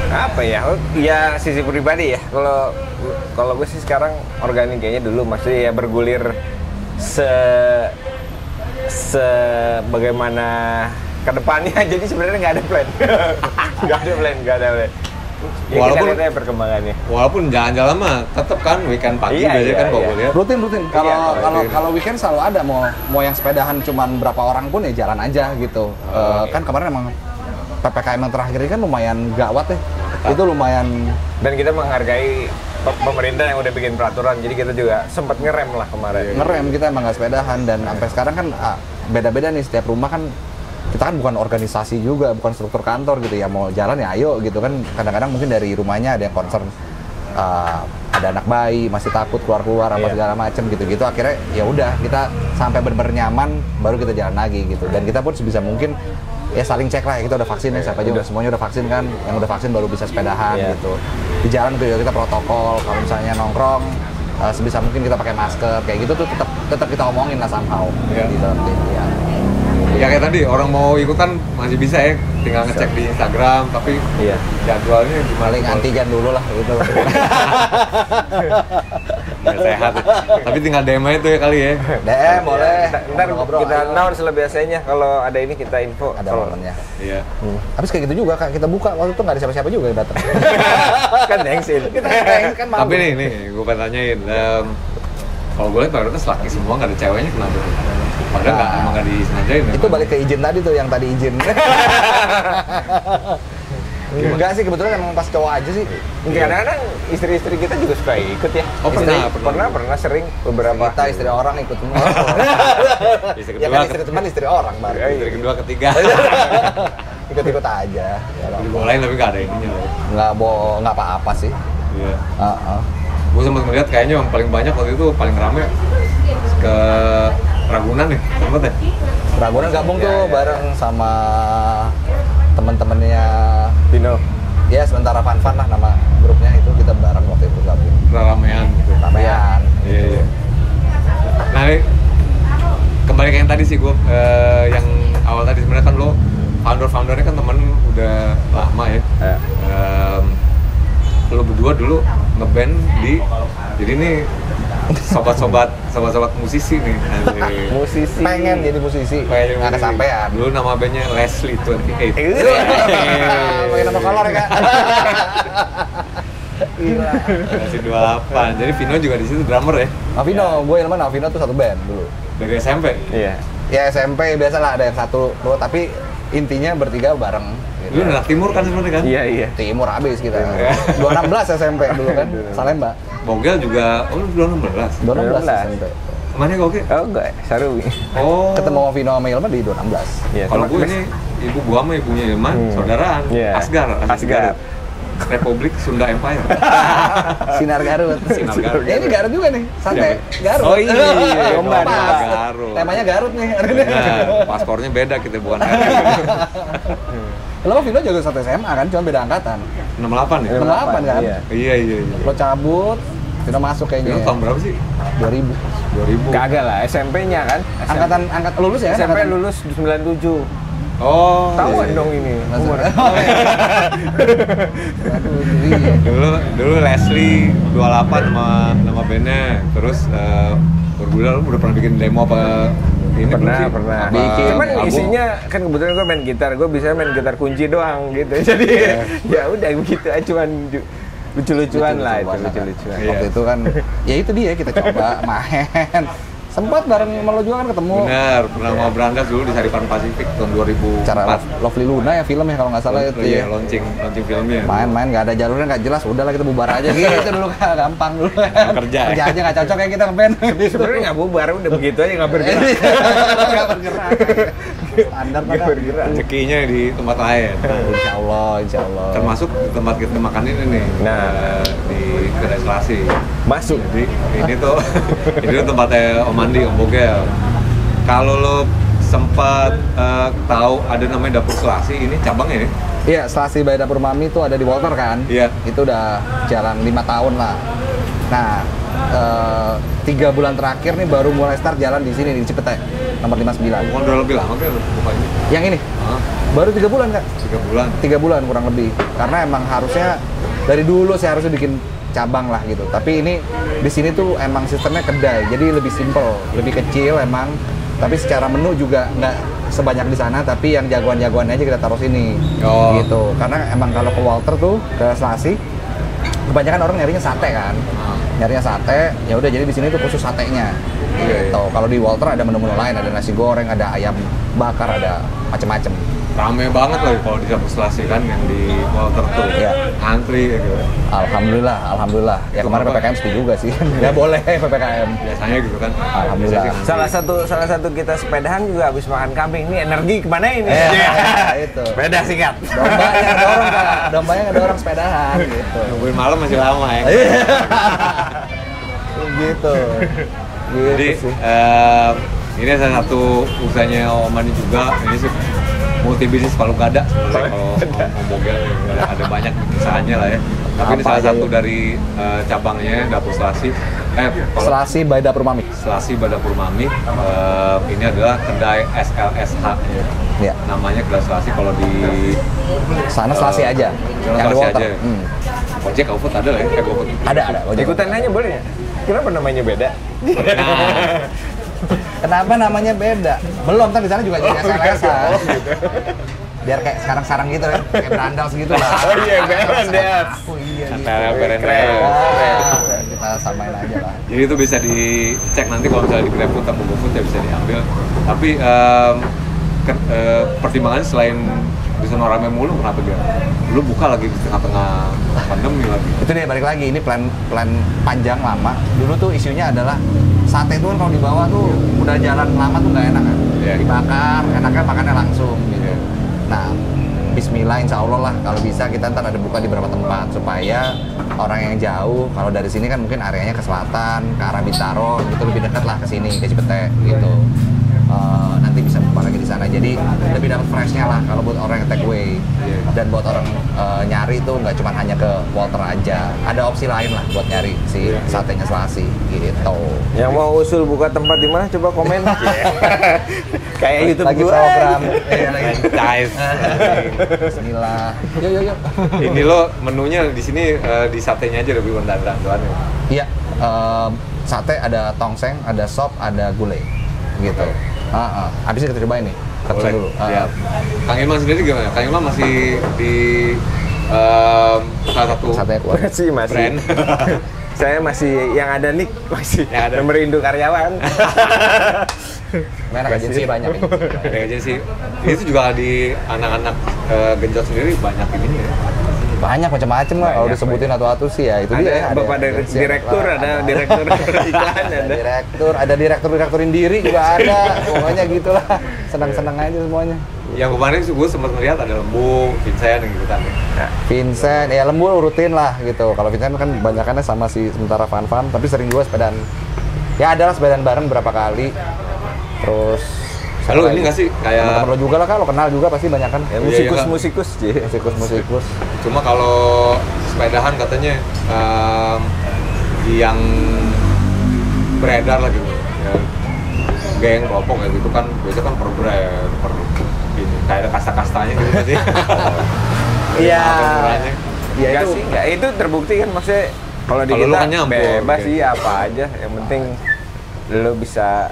Apa ya? Ya sisi pribadi ya. Kalau gue sih sekarang organik kayaknya dulu maksudnya ya bergulir bagaimana kedepannya. Jadi sebenarnya nggak ada plan. Nggak ada plan. Ya, Walaupun kita lihat aja perkembangannya. Walaupun jalan-jalan mah tetap kan weekend pagi biasanya kan kalau gue lihat. Rutin. Iya, Kalau weekend selalu ada mau yang sepedahan cuman berapa orang pun ya jalan aja gitu. Kan kemarin emang PPKM yang terakhir ini kan lumayan gawat ya. Itu lumayan. Dan kita menghargai pemerintah yang udah bikin peraturan. Jadi kita juga sempat ngerem lah kemarin. Ngerem kita emang nggak sepedahan dan sampai sekarang kan beda-beda nih setiap rumah kan. Kita kan bukan organisasi juga, bukan struktur kantor gitu ya, mau jalan ya ayo gitu kan. Kadang-kadang mungkin dari rumahnya ada yang concern ada anak bayi masih takut keluar-keluar apa segala macem gitu-gitu, akhirnya ya udah kita sampai benar-benar nyaman baru kita jalan lagi gitu. Dan kita pun sebisa mungkin ya saling cek lah ya, kita udah vaksin ya, siapa aja semuanya udah vaksin kan, yang udah vaksin baru bisa sepedahan gitu. Di jalan tuh ya kita protokol, kalau misalnya nongkrong sebisa mungkin kita pakai masker kayak gitu tuh tetap kita omongin lah somehow gitu. Ya kayak tadi orang mau ikutan masih bisa ya, tinggal ngecek di Instagram, tapi jadwalnya gimana? Paling antigen dulu lah gitu. Nggak sehat. Tapi tinggal DM aja tuh ya kali ya. DM boleh. Ntar kita announce lah biasanya kalau ada ini kita info. Ada momennya. Iya. Habis kayak gitu juga Kak, kita buka waktu itu nggak ada siapa-siapa juga yang datang. Kan thanksin. Kita kan malu. Tapi nih gue pengen tanyain. Kalau gue lihat mayoritas laki semua, nggak ada ceweknya, kenapa? Padahal emang nggak disengajain. Itu balik ke izin tadi tuh, yang tadi izin. Enggak sih, kebetulan emang pas cowok aja sih. Kadang-kadang istri-istri kita juga suka ikut ya. Oh, pernah sering beberapa. Kita istri orang ikut semua. Istri Ya kedua, kan istri teman istri orang baru. istri kedua, ketiga. Ikut-ikut aja. Ya, Dibolehin tapi nggak ada ininya loh. nggak apa-apa sih. Iya. Heeh. Gue sempat ngeliat kayaknya yang paling banyak waktu itu paling rame ke Ragunan nih, sempet ya? Ragunan gabung Iya, tuh iya. bareng sama teman-temannya Pino. ya sementara Fan lah nama grupnya itu, kita bareng waktu itu gabung. Ramean gitu. Ramean. Iya, iya. Nah, ini kembali ke yang tadi sih gue, yang awal tadi sebenarnya kan lo founder-foundernya kan temen udah lama ya. Lo berdua dulu ngeband di, jadi nih sobat-sobat musisi nih. Anjir. Musisi. Pengen jadi musisi, Pengen nggak musisi. kesampean. Dulu nama bandnya Leslie 28. Pakai nama kolor ya kak. Gila. Leslie 28. Jadi Vino juga di situ drummer ya. Avino, gue Ilman Avino tuh satu band dulu. Dari SMP. Iya. Ya SMP biasalah ada yang satu, dua, tapi intinya bertiga bareng. Lu anak timur kan sebenarnya kan? Iya, iya. Timur habis kita. Iya. 216 SMP dulu kan, Salemba. Bogel juga, oh lu 16. 216 12. SMP. Kemana ya Oke? Oh enggak, Sarui. Oh. Ketemu sama Vino sama Ilman di 216. Iya, Kalau sama gue Mas. ini ibu gua sama ibunya Ilman, saudaraan. Iya. Asgar. Asgar. Republik Sunda Empire. Sinar Garut. Sinar Garut. Ya, ini Garut juga nih, santai. Garut. Oh iya, Domba, Pas. domba. Garut. Temanya Garut nih. Benar, paspornya beda kita bukan Lo Vino juga satu SMA kan, cuma beda angkatan. 68 ya? 68 kan? Iya. Iya, iya, iya. Lo cabut, Vino masuk Itu kayaknya. tahun berapa sih? 2000. 2000. Kagak lah, SMP-nya kan. Angkat lulus ya? SMP angkatan- lulus 97. Oh, Tahuan iya. dong ini. Masuk. Umur. Aduh, iya. Dulu Leslie 28 nama bandnya. Terus bergula lu udah pernah bikin demo apa ini belum Pernah, sih? pernah. Apa Bikin. Cuman album? isinya kan kebetulan gue main gitar, gue bisa main gitar kunci doang gitu. Jadi ya udah begitu aja, cuman lucu-lucuan lah itu, lucu-lucuan. Iya. Waktu itu kan, ya itu dia kita coba main. Sempat bareng sama lo juga kan ketemu. Benar, pernah mau berangkat dulu di Saripan Pasifik tahun 2004. Cara Lovely Luna ya film ya kalau nggak salah itu Iya, ya. launching filmnya. Main-main nggak ada jalurnya nggak jelas, udahlah kita bubar aja gitu dulu Kak, gampang dulu. Kerja ya? Kerja aja nggak cocok ya kita ngeband. Sebenarnya nggak bubar, udah begitu aja nggak bergerak. Nggak bergerak. Standar Nggak pada. bergerak. Rezekinya di tempat lain. Insya Allah, insya Allah. Termasuk di tempat kita makan ini nih. Nah. Di Kedai Selasi. Masuk. Jadi ini tuh ini tuh tempatnya Om Andi, Om Bogel. Kalau lo sempat tahu ada namanya Dapur Selasi, ini cabangnya ya? Iya, Selasi by Dapur Mami itu ada di Walter kan? Iya. Itu udah jalan 5 tahun lah. Nah, 3 bulan terakhir nih baru mulai start jalan di sini di Cipete, nomor 59. Bukan udah lebih lama kan bukanya? Yang ini Hah? baru 3 bulan Kak. 3 bulan. 3 bulan kurang lebih. Karena emang harusnya dari dulu saya harusnya bikin cabang lah gitu. Tapi ini di sini tuh emang sistemnya kedai, jadi lebih simple, lebih kecil emang. Tapi secara menu juga nggak sebanyak di sana, tapi yang jagoan-jagoannya aja kita taruh sini. Oh. Gitu. Karena emang kalau ke Walter tuh ke Selasi kebanyakan orang nyarinya sate kan. Nyarinya sate, ya udah jadi di sini tuh khusus satenya. Iya, Gitu. Kalau di Walter ada menu-menu lain, ada nasi goreng, ada ayam bakar, ada macem-macem. Rame banget lagi kalau di Dapur Selasi kan yang di Walter tuh. Iya. Antri kayak gitu. Alhamdulillah. Ya kemarin Kenapa? PPKM sepi juga sih. Nggak boleh PPKM. Biasanya gitu kan. Alhamdulillah. Biasanya sih Salah satu kita sepedahan juga habis makan kambing. Ini energi kemana ini? Itu. Sepeda singkat. Dombanya ngedorong Kak. Dombanya ngedorong sepedahan gitu. nungguin malam masih lama ya. Gitu. Jadi Gitu sih. ini salah satu usahanya Om Andi juga. Ini sih multi bisnis kalau nggak ada sebenarnya kalau Om Bogel ada banyak usahanya lah ya. Tapi ini Apa salah aja satu ya? dari cabangnya Dapur Selasi. Kalau Selasi by Dapur Mami. Selasi Badapur Mami ini adalah kedai SLSH Ya. namanya kedai Selasi. Kalau di Sana Selasi aja. Sana Yang di Selasi Walter. aja. Ojek GoFood ada lah ya, GoFood. Ada. Ikutan aja boleh ya? Kenapa namanya beda? Nah, Kenapa namanya beda? Belum, kan di sana juga jadi SLS. Oh, gitu. Biar kayak sekarang gitu ya, kayak berandal segitu lah. Oh iya, berandal. Oh iya gitu. antara Keren. Ah, kita samain aja lah. jadi itu bisa dicek nanti kalau misalnya di GrabFood atau GoFood ya bisa diambil. Tapi pertimbangannya selain di sana rame mulu, kenapa dia? Lu buka lagi di tengah-tengah pandemi lagi. Itu dia balik lagi, ini plan panjang lama. Dulu tuh isunya adalah sate itu kan kalau dibawa tuh udah jalan lama tuh nggak enak kan. Iya. Dibakar, enaknya makannya langsung gitu. Iya. Nah, Bismillah Alhamdulillah, insya Allah lah kalau bisa kita ntar ada buka di beberapa tempat supaya orang yang jauh, kalau dari sini kan mungkin areanya ke selatan, ke arah Bintaro, gitu lebih dekat lah ke sini, ke Cipete gitu. Nanti bisa buka lagi di sana, jadi lebih dapat freshnya lah kalau buat orang yang take away. Dan buat orang nyari tuh nggak cuma hanya ke Walter aja, ada opsi lain lah buat nyari si satenya Selasi gitu. Yang mau usul buka tempat di mana coba komen. Kayak YouTube Lagi gua. program, iya lagi. Guys, Bismillah. Yuk. ini lo menunya di sini di satenya aja lebih mendadak doang. Iya, sate ada tongseng, ada sop, ada gulai, gitu. Habis kita cobain nih, Boleh. dulu. Ya. Kang Ilman sendiri gimana? Kang Ilman masih di salah satu Satenya kuat. Masih. brand. Saya masih yang ada Nick, masih Yang ada. nomor induk karyawan. Enak agensi banyak. Ya aja sih. Itu juga di anak-anak genjot sendiri banyak ini ya. Banyak macam-macam lah. Kalau Banyak, disebutin atau sih ya itu Ada dia. bapak agensi, direktur, ada direktur iklan, ada direkturin diri juga ada. Pokoknya gitulah. Senang-senang aja semuanya. Yang kemarin sih gue sempat ngeliat ada Lembu, Vincent yang gitu kan. Vincent, ya Lembu rutin lah gitu. Kalau Vincent kan banyakannya sama si sementara Fan, tapi sering juga sepedaan. Ya adalah sepedaan bareng berapa kali. Terus Lalu ini nggak sih kayak teman-teman lo juga lah kan, lo kenal juga pasti banyak kan. Ya, Iya, musikus. Musikus. cuma kalau sepedahan katanya yang beredar lagi ya, geng kelompok ya gitu kan biasanya kan per brand per ini kayak ada kasta-kastanya gitu nggak sih. Iya. Aturannya. Ya itu enggak, itu terbukti kan maksudnya kalau di Kalau lu kita kan nyampur, bebas oke. sih apa aja, yang penting lu bisa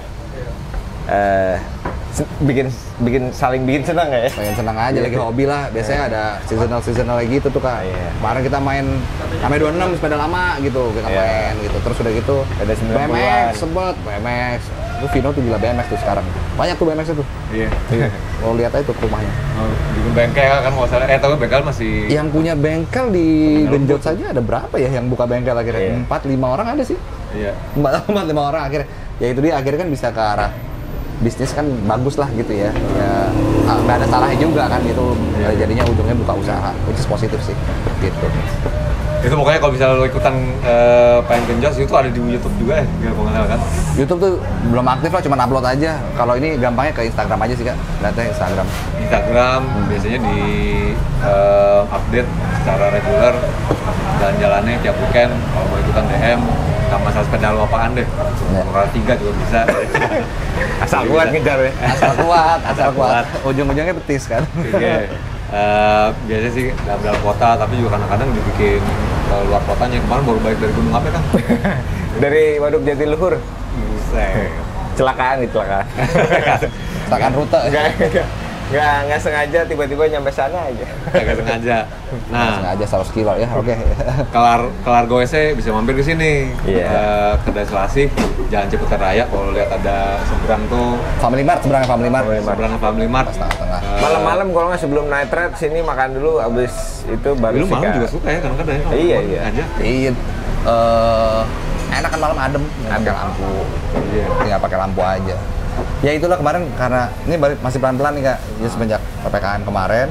saling bikin senang ya. Pengen senang aja lagi hobi lah. Biasanya ada seasonal kayak gitu tuh Kak. Iya. Kemarin kita main Ame 26 sepeda lama gitu, kita Iya. main gitu. Terus udah gitu Ada 90-an. BMX sebet, BMX. Itu Vino tuh gila BMX tuh sekarang. Banyak tuh BMX itu. Iya. Lo lihat aja tuh ke rumahnya. Oh, bikin bengkel kan mau salah. Tapi bengkel masih. Yang punya bengkel di Genjot saja ada berapa ya yang buka bengkel akhirnya? Iya. 4-5 orang ada sih. Iya. 4-5 orang akhirnya. Ya itu dia akhirnya kan bisa ke arah bisnis kan bagus lah gitu ya. Ya nggak ada salahnya juga kan gitu. Jadinya ujungnya buka usaha, which is positif sih. Gitu. Itu pokoknya kalau misalnya lo ikutan pengen genjot itu ada di YouTube juga ya, kalau nggak salah kan? YouTube tuh belum aktif lah, cuma upload aja. Kalau ini gampangnya ke Instagram aja sih Kak. Lihatnya Instagram. Instagram biasanya di update secara reguler jalan-jalannya tiap weekend. Kalau mau ikutan DM nggak masalah sepeda lo apaan deh, Ya. Moral 3 juga bisa. Asal kuat ngejar ya. Asal kuat. Ujung-ujungnya betis kan. Oke. Biasanya sih dalam kota, tapi juga kadang-kadang dibikin ke luar kotanya. Kemarin baru balik dari gunung apa kan? Dari Waduk Jatiluhur. Buset. Kecelakaan. Takkan rute. Nggak sengaja tiba-tiba nyampe sana aja. Agak sengaja. Nah, Sengaja 100 kilo ya, oke. kelar goesnya bisa mampir ke sini. Iya. Kedai Selasih, Jalan Cipete Raya. Kalau lihat ada seberang tuh, Family Mart, seberangnya Family Mart. seberang Family Mart. Tengah-tengah. Malam-malam kalau nggak sebelum night ride sini makan dulu, abis itu baru Lu malam sikat. juga suka ya kadang-kadang ya? Iya, Malam iya. Aja. Iya. Enak kan malam adem, nggak pakai lampu. Iya. Tinggal pakai lampu aja. Ya itulah kemarin karena ini masih pelan-pelan nih Kak. Jadi semenjak PPKM kemarin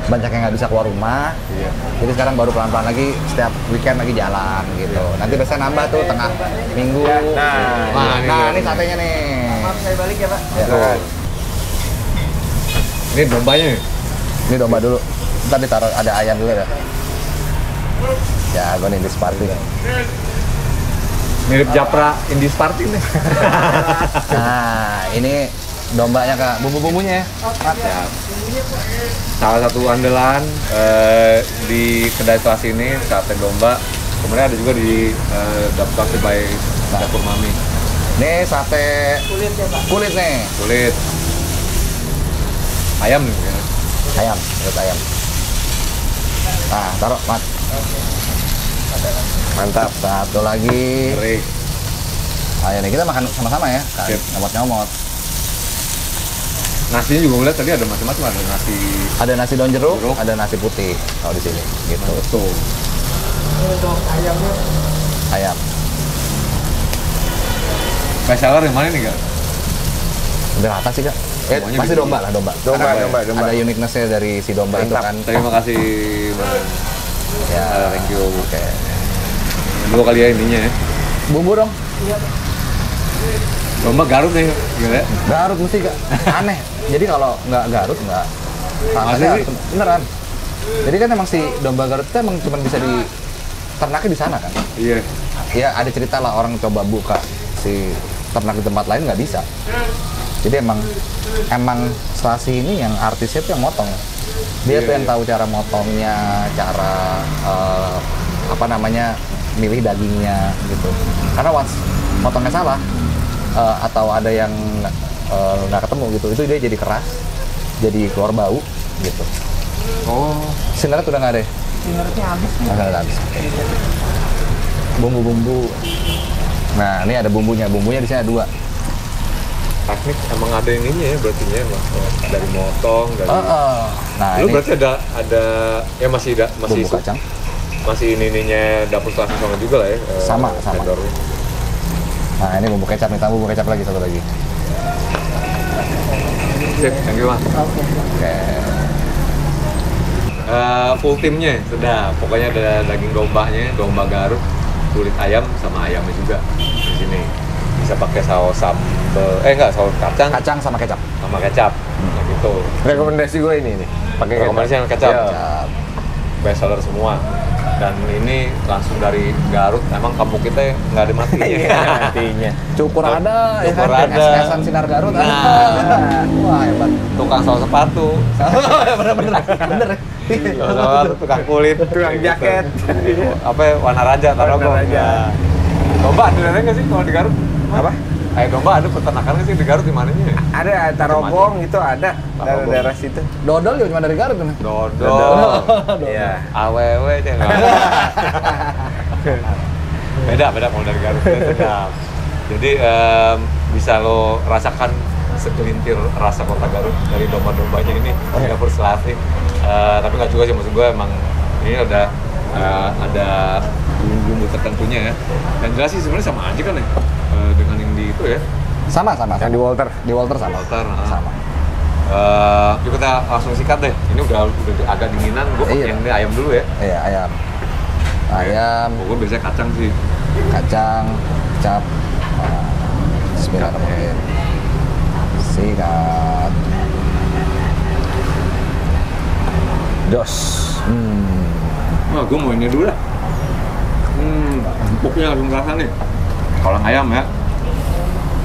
banyak yang nggak bisa keluar rumah. Iya. Jadi sekarang baru pelan-pelan lagi setiap weekend lagi jalan gitu. Nanti biasanya nambah tuh tengah minggu. Nah, ini satenya nih. Maaf saya balik ya Pak. Ya. Tuh. Ini dombanya nih. Ini domba dulu. Ntar ditaruh ada ayam juga ya. Ya, gue nih di Sparty. Mirip Japra Indies Party nih. Nah, ini dombanya Kak. Bumbu-bumbunya ya. Ya. Salah satu andalan di kedai kelas ini sate domba. Kemudian ada juga di Dapur by Dapur Mami. Ini sate Kulit ya Pak. kulit nih. Kulit ayam nih. Ya. Ayam, kulit ayam. Nah, taruh, Mat. Mantap. Satu lagi. Kering. Ayo nih, kita makan sama-sama ya. Sip. Nyomot-nyomot. Nasinya juga ngeliat tadi ada macam-macam, ada nasi Ada nasi daun jeruk, Jeruk. ada nasi putih kalau di sini. Gitu. tuh. Untuk ayamnya Ayam. Bestseller yang mana nih Kak? Udah rata sih Kak. Semuanya pasti bisa. domba lah, domba. Domba, Karena domba. Ada uniqueness-nya dari si domba itu Mantap. kan. Terima kasih Bang. Ya, Thank you. Oke. Dulu kali ya ininya ya. Bumbu dong. Domba Garut nih, gila ya. Garut mesti gak aneh. Jadi kalau nggak Garut nggak Masa rasanya sih? beneran. Jadi kan emang si domba Garut itu emang cuma bisa di ternaknya di sana kan. Iya. Ya ada cerita lah orang coba buka si ternak di tempat lain nggak bisa. Jadi emang Selasi ini yang artisnya tuh yang motong. Dia Iya, tuh yang iya. tahu cara motongnya, cara apa namanya milih dagingnya gitu. Karena once motongnya salah atau ada yang nggak ketemu gitu, itu dia jadi keras, jadi keluar bau gitu. Oh. Sinerat udah nggak ada? Sineratnya habis nih. Nggak habis. Bumbu-bumbu. Nah ini ada bumbunya di sini ada 2. Teknik emang ada ininya ya berarti ya, Mas. Dari motong, dari Nah lu ini berarti ada ya masih bumbu kacang. masih ininya dapur Selasi sama juga lah ya. Sama. vendornya. Nah ini bumbu kecap nih, tambah bumbu kecap lagi satu lagi. Sip, thank you Mas. Oke. Full timnya sudah, pokoknya ada daging dombanya, domba Garut, kulit ayam sama ayamnya juga di sini. Bisa pakai saus sambal, enggak saus kacang Kacang sama kecap. sama kecap, nah gitu. Rekomendasi gue ini nih. Pakai Rekomendasi yang kecap. Iya. Kecap. Best seller semua. Dan ini langsung dari Garut, emang kampung kita nggak ada matinya. Iya, artinya. Cukur ada, ya Cukur kan? ada. Es-esan Sinar Garut ada. Nah. Wah hebat. Tukang saus sepatu, Bener. saus sepatu, tukang kulit, Tukang gitu. jaket. Apa ya, warna raja, Tarogong. Warna raja. Ya. Domba ada nggak sih kalau di Garut? Apa? Domba ada peternakan nggak sih di Garut di mananya? Ada Tarogong itu ada Tarogong. daerah situ. Dodol juga cuma dari Garut kan? Dodol. Iya. AWW aja nggak. beda kalau dari Garut itu sedap. Jadi bisa lo rasakan segelintir rasa kota Garut dari domba-dombanya ini di dapur Selasi. Tapi nggak juga sih, maksud gue emang ini ada bumbu tertentunya ya. Dan jelas sih sebenarnya sama aja kan ya dengan yang di itu ya. Sama. Yang di Walter. Di Walter sama. Walter, Sama. Yuk kita langsung sikat deh. Ini udah agak dinginan. Gue pakai Iya. yang ini ayam dulu ya. Iya, ayam. Ayam, Gue biasanya kacang sih. kacang, kecap. Nah, Bismillahirrahmanirrahim. Sikat. Dos. Wah, gue mau ini dulu dah. Empuknya langsung terasa nih. Kalau yang ayam ya,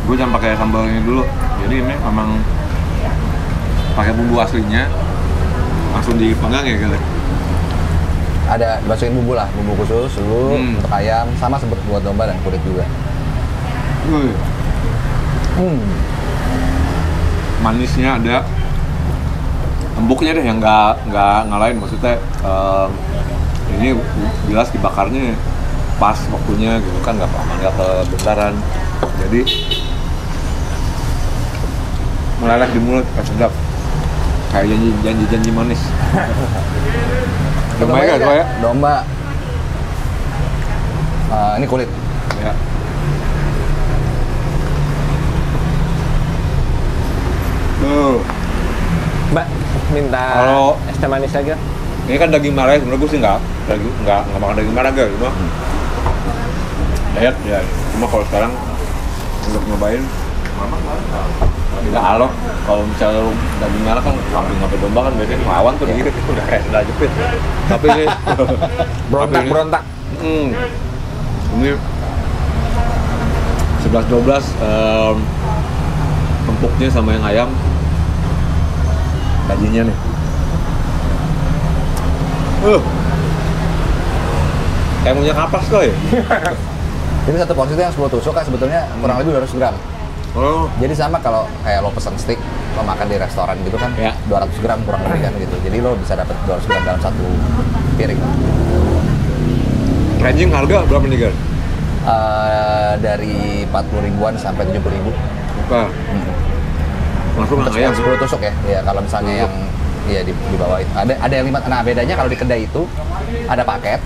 gue jangan pakai sambal ini dulu. Jadi ini memang pakai bumbu aslinya, langsung dipanggang ya gitu. Ada dimasukin bumbu lah, bumbu khusus dulu untuk ayam, sama seperti buat domba dan kulit juga. Manisnya ada, empuknya deh yang nggak ngalahin. Maksudnya ini jelas dibakarnya pas waktunya gitu kan, nggak kebentaran. Jadi meleleh di mulut, sedap. Kayak janji manis. Domba ya, Domba. ya? Domba. Ini kulit. Ya. Tuh. Mbak, minta Kalau- es teh manis aja. Ini kan daging merah, sebenarnya gue sih nggak makan daging merah guys, cuma diet ya. Cuma kalau sekarang untuk nyobain, nggak alok. Kalau misalnya lu daging merah kan kambing sampai domba kan biasanya lawan tuh dikit itu udah kayak sendal jepit. Tapi ini Berontak. Ini 11-12 empuknya sama yang ayam, dagingnya nih. Kayak punya kapas tuh ya? Ini satu porsi itu yang 10 tusuk kan sebetulnya kurang lebih 200 gram. Oh, Jadi sama kalau kayak lo pesen steak, lo makan di restoran gitu kan, Ya. 200 gram kurang lebih kan gitu. Jadi lo bisa dapat 200 gram dalam satu piring. ranging harga berapa nih, Gar? Dari 40 ribuan sampai 70 ribu. Bukan. Langsung Untuk yang ayam. yang 10 tusuk ya. Ya kalau misalnya yang di bawah itu. Ada yang 5. Nah, bedanya kalau di kedai itu ada paket.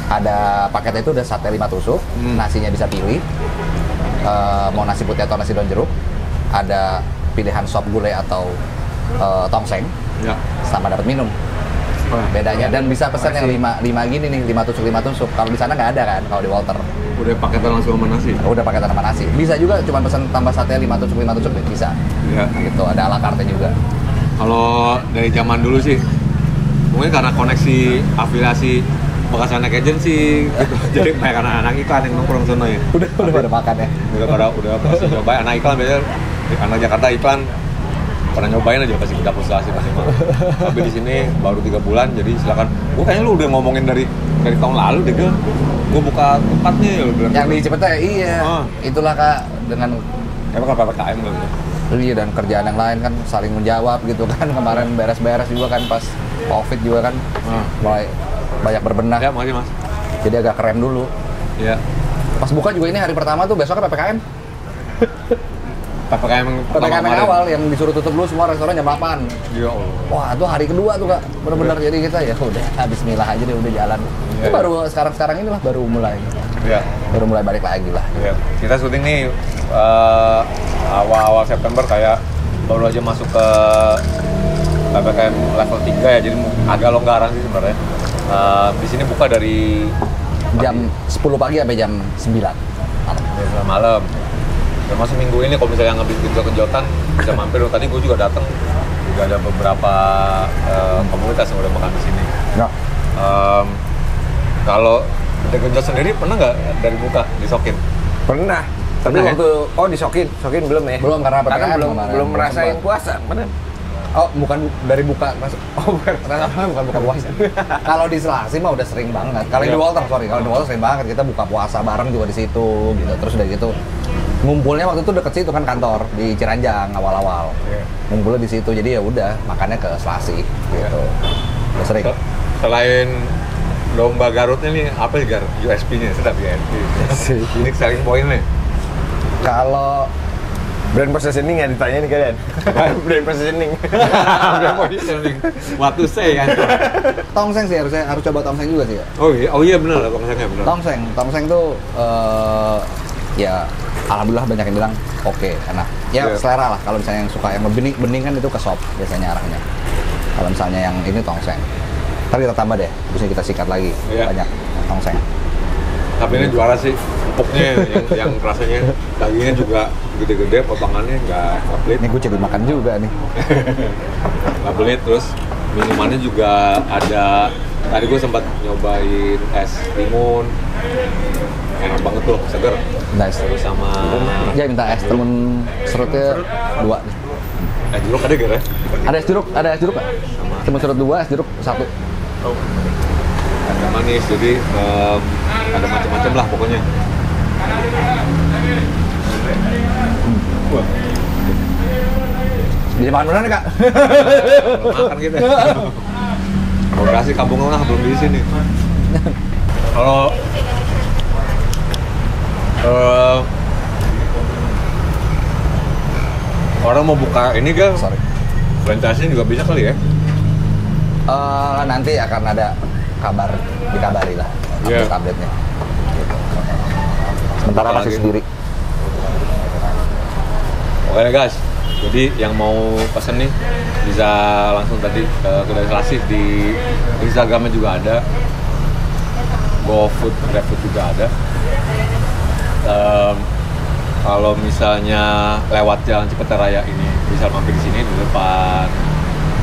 Ada paketnya itu udah sate 5 tusuk, nasinya bisa pilih. Mau nasi putih atau nasi daun jeruk. Ada pilihan sop gulai atau tongseng Ya. sama dapat minum. Bedanya dan bisa pesan yang 5 gini nih, 5 tusuk. Kalau di sana nggak ada kan, kalau di Walter. Udah paketan langsung sama nasi. Udah pakai tanpa nasi. Bisa juga cuma pesan tambah sate 5 tusuk bisa. Ya. Gitu, ada ala carte juga. Kalau dari zaman dulu sih, mungkin karena koneksi afiliasi bekas anak agency gitu. Jadi banyak anak-anak iklan yang nongkrong sana ya. Udah pada makan ya. Udah pasti nyobain anak iklan biasanya anak Jakarta iklan pernah nyobain aja pasti dapur selasi pasti mau. Tapi di sini baru 3 bulan jadi silakan. Gua kayaknya lu udah ngomongin dari tahun lalu deh Gil. Gua buka tempatnya ya lu bilang. Yang di Cipete iya. Itulah Kak dengan emang kan PPKM gitu. iya dan kerjaan yang lain kan saling menjawab gitu kan. Kemarin beres-beres juga kan pas Covid juga kan. Mulai banyak berbenah. Ya, makasih Mas. Jadi agak keren dulu. Iya. Pas buka juga ini hari pertama tuh besoknya PPKM. PPKM yang awal yang disuruh tutup dulu semua restoran jam 8. Ya Allah. Wah, itu hari kedua tuh Kak. Benar-benar jadi kita ya udah bismillah aja deh udah jalan. Itu baru sekarang inilah baru mulai. Iya. Baru mulai balik lagi lah. Iya. Kita syuting nih awal-awal September kayak baru aja masuk ke PPKM level 3 ya. Jadi agak longgaran sih sebenarnya. Di sini buka dari jam 10 pagi sampai jam 9 malam. Termasuk minggu ini kalau misalnya ngambil kejutan bisa mampir. Tadi gue juga datang, juga ada beberapa komunitas yang udah makan di sini. Ya. Kalau The Genjot sendiri pernah nggak dari buka disokin? Pernah. Tapi Pernah, waktu sokin belum ya? Belum karena PPKM belum kemarin. belum merasain puasa. Benar. Oh, bukan dari buka. Bukan buka puasa. Kalau di Selasi mah udah sering banget. Kalau di Walter, kalau di Walter sering banget kita buka puasa bareng juga di situ gitu. Terus udah gitu ngumpulnya waktu itu deket situ kan kantor di Ciranjang awal-awal. Ngumpulnya di situ. Jadi ya udah makannya ke Selasi gitu. Udah sering. Selain domba Garutnya nih, apa sih Gar? USP-nya sedap ya. Ini selling point-nya. Kalau Brand positioning ya ditanya nih kalian. Brand positioning. Brand positioning. What to say kan? tongseng sih harus coba tongseng juga sih ya. Oh iya benar lah tongsengnya benar. Tongseng tuh ya alhamdulillah banyak yang bilang oke, enak. Ya selera lah. Kalau misalnya yang suka yang bening kan itu ke sop biasanya arahnya. Kalau misalnya yang ini tongseng. Ntar kita tambah deh, bisa kita sikat lagi banyak tongseng. Tapi ini juara sih, empuknya yang rasanya dagingnya juga gede-gede, potongannya nggak pelit. Ini gue jadi makan juga nih. Nggak pelit, terus minumannya juga ada. Tadi gue sempat nyobain es timun, enak banget tuh, seger. Nice. Terus sama ya minta es timun serutnya 2. es jeruk ada gak ya? Ada es jeruk nggak? Timun serut 2, es jeruk 1. Ada manis, jadi ada macam-macam lah pokoknya. Wah, Jadi makan beneran nih Kak? makan gitu. Lokasi Kampung Tengah belum di sini. Kalau orang mau buka ini gak? Franchise-nya juga bisa kali ya? Nanti akan ada dikabari lah update-nya. Sementara masih sendiri. Oke deh guys, jadi yang mau pesen nih bisa langsung tadi ke Kedai Selasi, di Instagramnya juga ada, GoFood, GrabFood juga ada. Kalau misalnya lewat Jalan Cipete Raya ini bisa mampir di sini di depan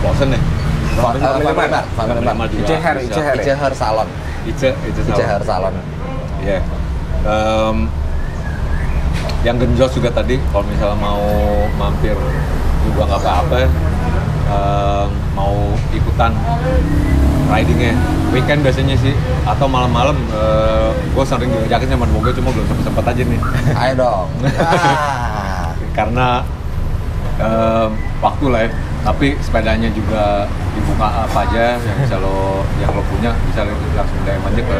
Bosen nih. Iceher Salon. Iceher Salon. Iya. Yang Genjot juga tadi, kalau misalnya mau mampir juga nggak apa-apa, mau ikutan ridingnya weekend biasanya sih, atau malam-malam gue sering diajakin sama temen gue, cuma belum sempet aja nih. Ayo dong. Karena waktu lah ya, tapi sepedanya juga dibuka apa aja yang lo punya, bisa langsung DM aja ke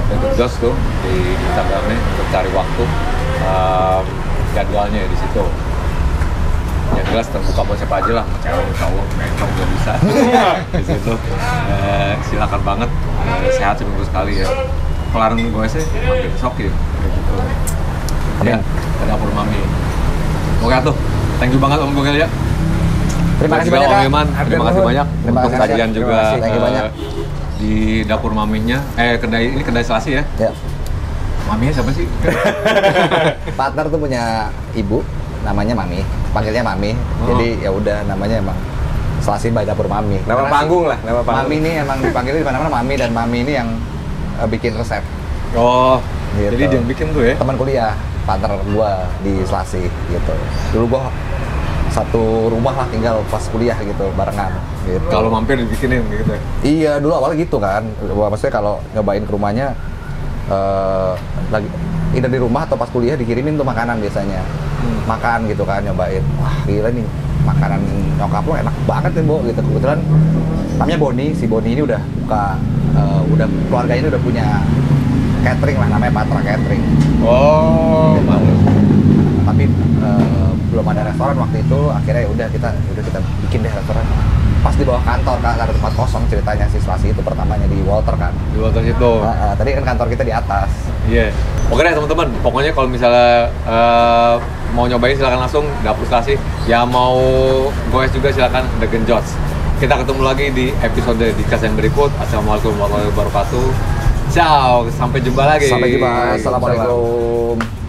Genjot tuh di Instagramnya untuk cari waktu. Jadwalnya di situ. Yang jelas terbuka buat siapa aja lah, mau cewek, cowok, mencong juga bisa. Di situ silakan banget, sehat seminggu sekali ya. Kelarang gue sih mampir ke Sokin gitu. Ya, ke dapur mami. Oke tuh. Thank you banget Om Gogel ya. Terima kasih juga banyak, Om Kak. Iman, terima kasih banyak Terima untuk kasih. kajian Terima juga kasih. Thank you banyak. di dapur maminya. Ini kedai Selasi ya. Ya. Maminya siapa sih? Partner tuh punya ibu, namanya Mami, panggilnya Mami. Oh. Jadi ya udah namanya emang Selasi by Dapur Mami. Nama Karena panggung lah, nama panggung. Mami ini emang dipanggilnya di mana-mana Mami, dan Mami ini yang bikin resep. Oh, Gitu. jadi dia yang bikin tuh ya? Teman kuliah, partner gua di Selasi gitu. Dulu gua satu rumah lah tinggal pas kuliah gitu barengan gitu. Kalau mampir dibikinin gitu ya? Iya, dulu awalnya gitu kan. Maksudnya kalau nyobain ke rumahnya lagi either di rumah atau pas kuliah dikirimin tuh makanan biasanya. Makan gitu kan, nyobain. Wah, gila nih. Makanan nyokap lo enak banget nih, Bo, gitu. Kebetulan namanya Boni, si Boni ini udah buka keluarganya ini udah punya catering lah, namanya Patra Catering. Oh, Gitu. bagus. Tapi belum ada restoran waktu itu, akhirnya ya udah kita bikin deh restoran. Pas di bawah kantor kan ada tempat kosong, ceritanya si Selasi itu pertamanya di Walter kan. Di luar situ. Tadi kan kantor kita di atas. Iya. Oke deh teman-teman, pokoknya kalau misalnya mau nyobain silakan langsung dapur Selasi. Ya mau goes juga silakan The Genjots. Kita ketemu lagi di episode Discuss yang berikut. Assalamualaikum warahmatullahi wabarakatuh. Ciao, sampai jumpa lagi. Sampai jumpa. Assalamualaikum.